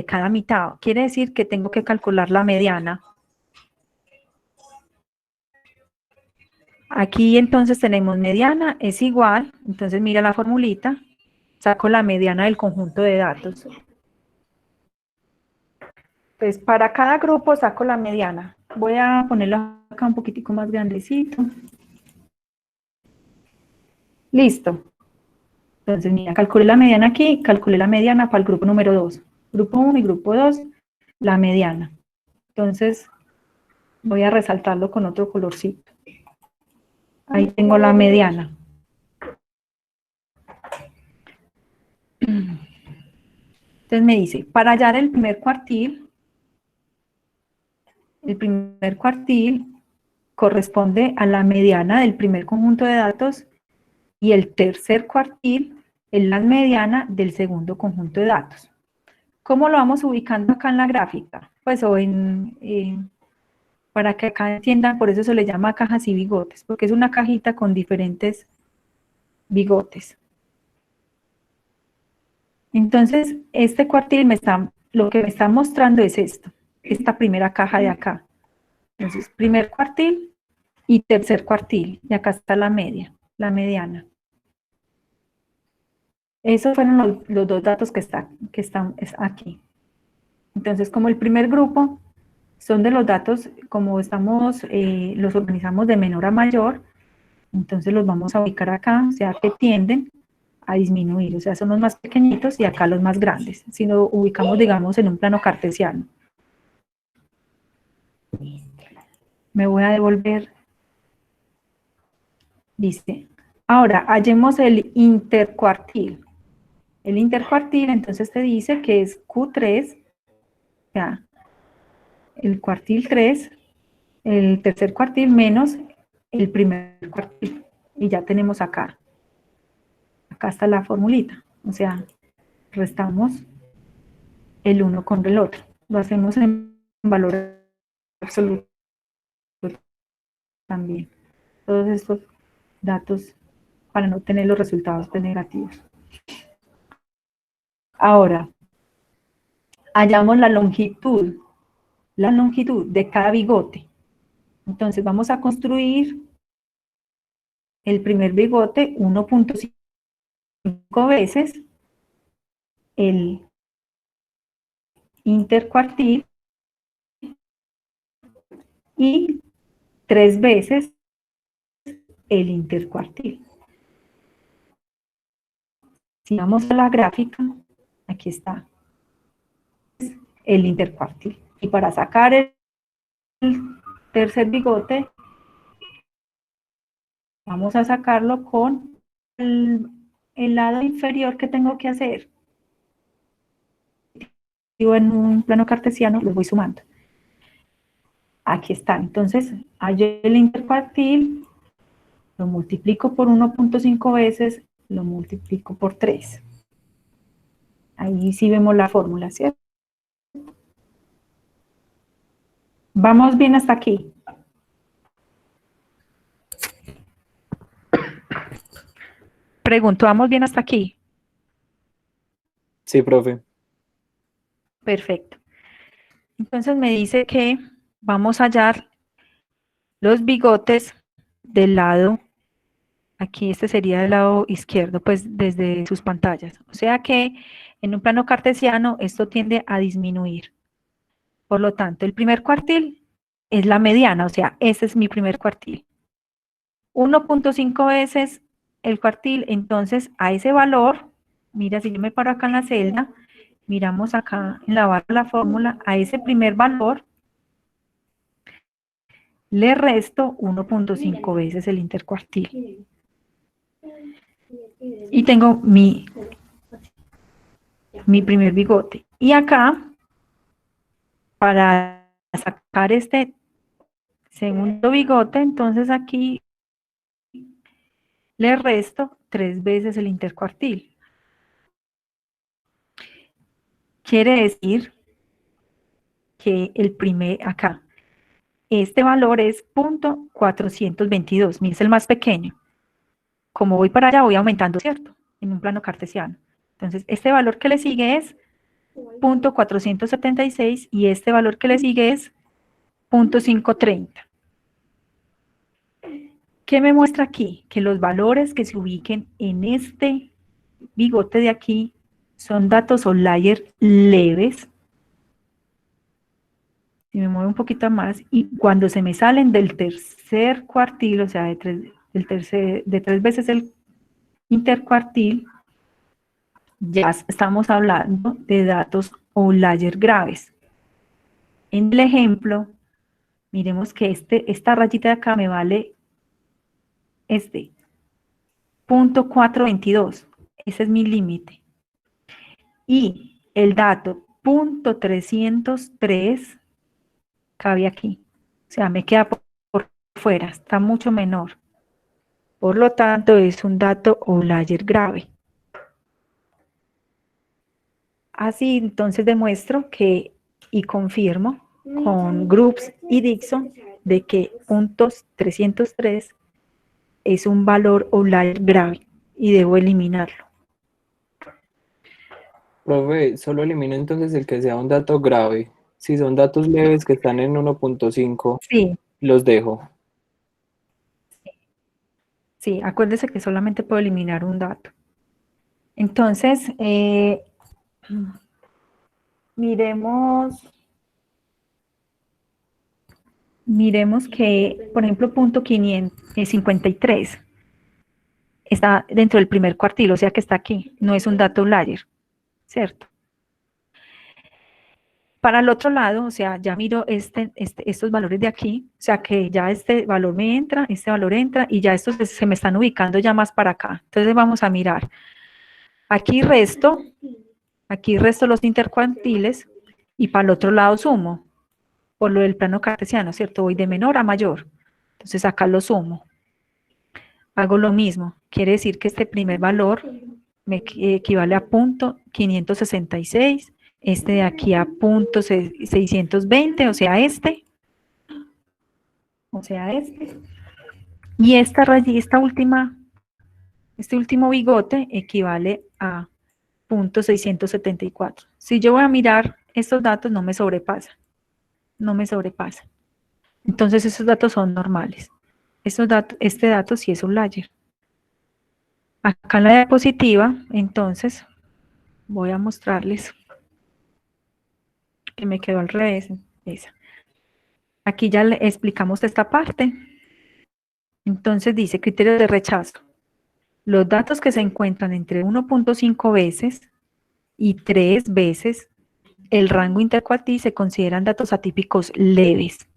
cada mitad. Quiere decir que tengo que calcular la mediana. Aquí entonces tenemos mediana es igual, entonces mira la formulita, saco la mediana del conjunto de datos. Pues para cada grupo saco la mediana. Voy a ponerlo acá un poquitico más grandecito. Listo. Entonces, mira, calculé la mediana aquí, calculé la mediana para el grupo número 2. Grupo 1 y grupo 2, la mediana. Entonces, voy a resaltarlo con otro colorcito. Ahí tengo la mediana. Entonces me dice, para hallar el primer cuartil corresponde a la mediana del primer conjunto de datos y el tercer cuartil es la mediana del segundo conjunto de datos. ¿Cómo lo vamos ubicando acá en la gráfica? Pues para que acá entiendan, por eso se le llama cajas y bigotes, porque es una cajita con diferentes bigotes. Entonces, este cuartil lo que me está mostrando es esto, esta primera caja de acá. Entonces, primer cuartil y tercer cuartil, y acá está la media, la mediana. Esos fueron los 2 datos que están aquí. Entonces, como el primer grupo son de los datos, como los organizamos de menor a mayor, entonces los vamos a ubicar acá, o sea que tienden a disminuir, o sea, son los más pequeñitos y acá los más grandes, si lo ubicamos, digamos, en un plano cartesiano. Me voy a devolver. Dice, ahora, hallemos el intercuartil. El intercuartil, entonces te dice que es Q3, o sea, el cuartil 3, el tercer cuartil menos el primer cuartil. Y ya tenemos acá. Acá está la formulita. O sea, restamos el uno con el otro. Lo hacemos en valor absoluto también. Todos estos datos para no tener los resultados negativos. Ahora, hallamos la longitud de cada bigote. Entonces vamos a construir el primer bigote 1.5 veces el intercuartil y 3 veces el intercuartil. Si vamos a la gráfica, aquí está el intercuartil. Y para sacar el tercer bigote, vamos a sacarlo con el lado inferior que tengo que hacer. Yo en un plano cartesiano los voy sumando. Aquí está. Entonces, hallo el intercuartil, lo multiplico por 1.5 veces, lo multiplico por 3. Ahí sí vemos la fórmula, ¿cierto? ¿Vamos bien hasta aquí? Pregunto, ¿vamos bien hasta aquí?
Sí, profe.
Perfecto. Entonces me dice que vamos a hallar los bigotes del lado Aquí este sería el lado izquierdo, pues desde sus pantallas. O sea que en un plano cartesiano esto tiende a disminuir. Por lo tanto, el primer cuartil es la mediana, o sea, ese es mi primer cuartil. 1.5 veces el cuartil, entonces a ese valor, mira, si yo me paro acá en la celda, miramos acá en la barra de la fórmula, a ese primer valor le resto 1.5 veces el intercuartil. Y tengo mi primer bigote. Y acá, para sacar este segundo bigote, entonces aquí le resto 3 veces el intercuartil. Quiere decir que el primer, acá, este valor es .422, es el más pequeño. Como voy para allá, voy aumentando, ¿cierto? En un plano cartesiano. Entonces, este valor que le sigue es .476 y este valor que le sigue es .530. ¿Qué me muestra aquí? Que los valores que se ubiquen en este bigote de aquí son datos outlier leves. Si me muevo un poquito más, y cuando se me salen del tercer cuartil, o sea, de tres veces el intercuartil, ya estamos hablando de datos outlier graves. En el ejemplo, miremos que esta rayita de acá me vale .422, ese es mi límite. Y el dato .303 cabe aquí, o sea, me queda por fuera, está mucho menor. Por lo tanto, es un dato outlier grave. Así, entonces demuestro que, y confirmo con Groups y Dixon, de que .303 es un valor outlier grave y debo eliminarlo.
Profe, solo elimina entonces el que sea un dato grave. Si son datos leves que están en 1.5,
sí,
los dejo.
Sí, acuérdese que solamente puedo eliminar un dato. Entonces, miremos que, por ejemplo, .553 está dentro del primer cuartil, o sea que está aquí, no es un dato outlier, ¿cierto? Para el otro lado, o sea, ya miro estos valores de aquí, o sea que ya este valor me entra, este valor entra, y ya estos se me están ubicando ya más para acá. Entonces vamos a mirar. Aquí resto los intercuartiles, y para el otro lado sumo, por lo del plano cartesiano, ¿cierto? Voy de menor a mayor. Entonces acá lo sumo. Hago lo mismo. Quiere decir que este primer valor me equivale a .566, este de aquí a .620, o sea, este. Y esta rayita, este último bigote equivale a .674. Si yo voy a mirar estos datos, no me sobrepasa. Entonces, esos datos son normales. Este dato sí es outlier. Acá en la diapositiva, entonces, voy a mostrarles que me quedó al revés. Esa. Aquí ya le explicamos esta parte. Entonces dice criterio de rechazo. Los datos que se encuentran entre 1.5 veces y 3 veces el rango intercuartil se consideran datos atípicos leves.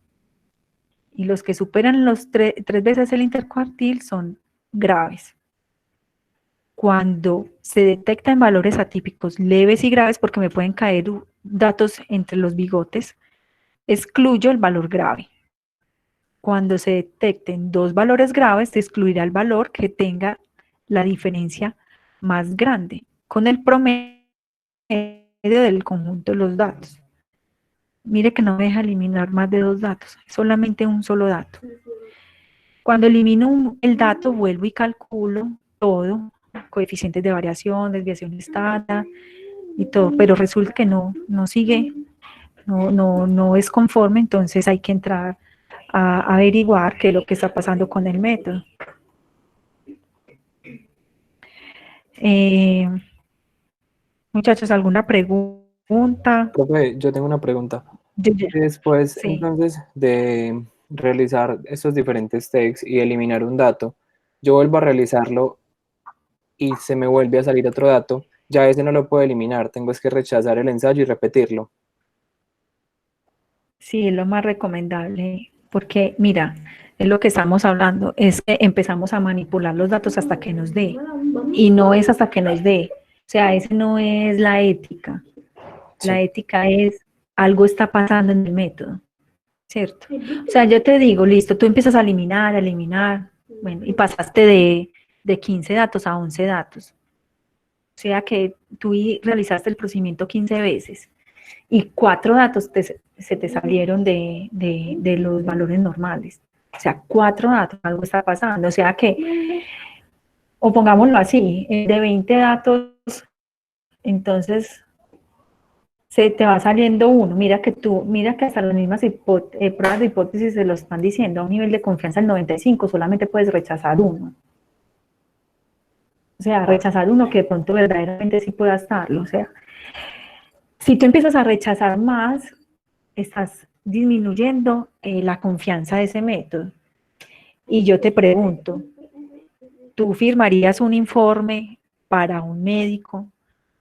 Y los que superan los 3 veces el intercuartil son graves. Cuando se detectan valores atípicos leves y graves, porque me pueden caer datos entre los bigotes, excluyo el valor grave. Cuando se detecten dos valores graves, se excluirá el valor que tenga la diferencia más grande, con el promedio del conjunto de los datos. Mire que no me deja eliminar más de 2 datos, solamente un solo dato. Cuando elimino el dato, vuelvo y calculo todo, coeficientes de variación, desviación estándar y todo, pero resulta que no sigue, no es conforme, entonces hay que entrar a averiguar qué es lo que está pasando con el método. Muchachos, ¿alguna pregunta?
Profe, yo tengo una pregunta.
Ya.
Después,
Sí.
entonces, de realizar estos diferentes takes y eliminar un dato, yo vuelvo a realizarlo y se me vuelve a salir otro dato, ya ese no lo puedo eliminar, tengo es que rechazar el ensayo y repetirlo.
Sí, es lo más recomendable, porque mira, es lo que estamos hablando, es que empezamos a manipular los datos hasta que nos dé, y no es hasta que nos dé, o sea, esa no es la ética. La ética es algo está pasando en el método, ¿cierto? O sea, yo te digo, listo, tú empiezas a eliminar, bueno, y pasaste de 15 datos a 11 datos. O sea que tú realizaste el procedimiento 15 veces y 4 datos se te salieron de los valores normales. O sea, 4 datos, algo está pasando. O sea que, o pongámoslo así, de 20 datos, entonces se te va saliendo uno. Mira que hasta las mismas pruebas de hipótesis se lo están diciendo, a un nivel de confianza del 95, solamente puedes rechazar uno. O sea, rechazar uno que de pronto verdaderamente sí pueda estarlo. O sea, si tú empiezas a rechazar más, estás disminuyendo la confianza de ese método. Y yo te pregunto, ¿tú firmarías un informe para un médico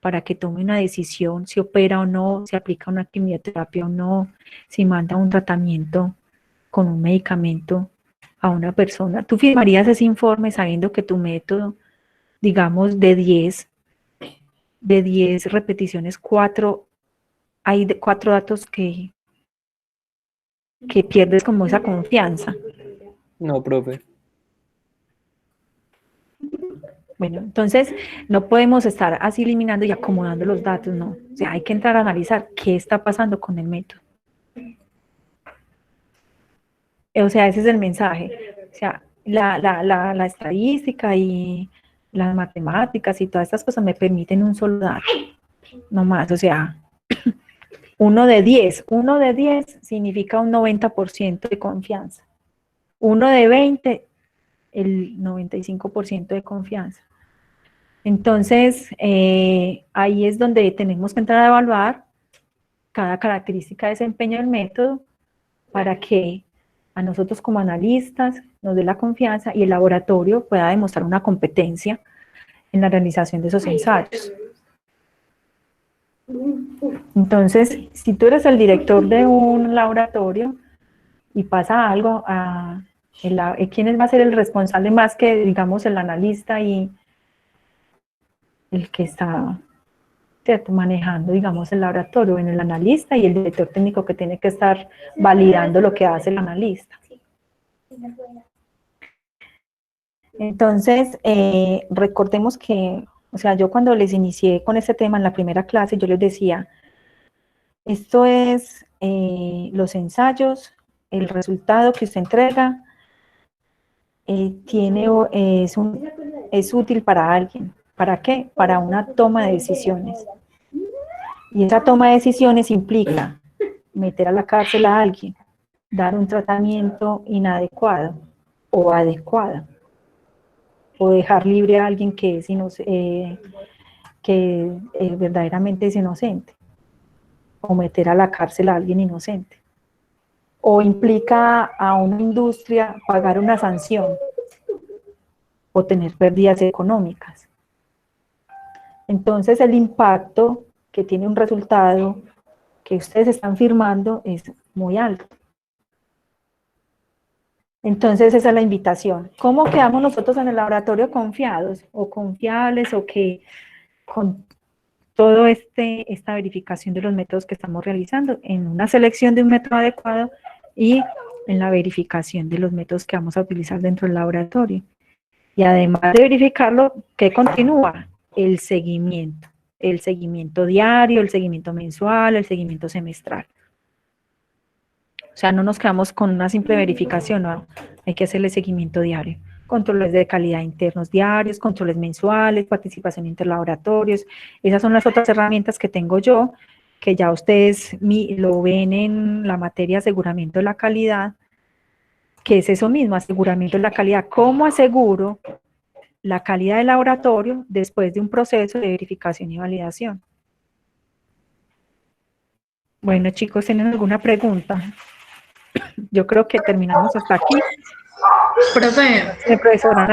para que tome una decisión si opera o no, si aplica una quimioterapia o no, si manda un tratamiento con un medicamento a una persona? ¿Tú firmarías ese informe sabiendo que tu método, digamos, de 10 repeticiones, 4, hay 4 datos que pierdes como esa confianza?
No, profe.
Bueno, entonces no podemos estar así eliminando y acomodando los datos, no. O sea, hay que entrar a analizar qué está pasando con el método. O sea, ese es el mensaje. O sea, la estadística y las matemáticas y todas estas cosas me permiten un solo dato, no más. O sea, 1 de 10 significa un 90% de confianza. 1 de 20, el 95% de confianza. Entonces, ahí es donde tenemos que entrar a evaluar cada característica de desempeño del método para que a nosotros como analistas nos dé la confianza y el laboratorio pueda demostrar una competencia en la realización de esos ensayos. Entonces, si tú eres el director de un laboratorio y pasa algo, ¿quién va a ser el responsable más que, digamos, el analista y el que está, ¿cierto?, manejando, digamos, el laboratorio? En el analista y el director técnico que tiene que estar validando lo que hace el analista. Entonces, recordemos que, o sea, yo cuando les inicié con este tema en la primera clase, yo les decía, esto es los ensayos, el resultado que usted entrega, es útil para alguien. ¿Para qué? Para una toma de decisiones. Y esa toma de decisiones implica meter a la cárcel a alguien, dar un tratamiento inadecuado o adecuado, o dejar libre a alguien que es verdaderamente es inocente, o meter a la cárcel a alguien inocente, o implica a una industria pagar una sanción o tener pérdidas económicas. Entonces el impacto que tiene un resultado que ustedes están firmando es muy alto. Entonces esa es la invitación. ¿Cómo quedamos nosotros en el laboratorio confiados o confiables, o que con todo esta verificación de los métodos que estamos realizando, en una selección de un método adecuado y en la verificación de los métodos que vamos a utilizar dentro del laboratorio? Y además de verificarlo, ¿qué continúa? El seguimiento diario, el seguimiento mensual, el seguimiento semestral. O sea, no nos quedamos con una simple verificación, no, hay que hacerle seguimiento diario. Controles de calidad internos diarios, controles mensuales, participación en interlaboratorios. Esas son las otras herramientas que tengo yo, que ya ustedes lo ven en la materia aseguramiento de la calidad, que es eso mismo, aseguramiento de la calidad. ¿Cómo aseguro la calidad del laboratorio después de un proceso de verificación y validación. Bueno, chicos, ¿tienen alguna pregunta? Yo creo que terminamos hasta aquí.
Profe.
Profesora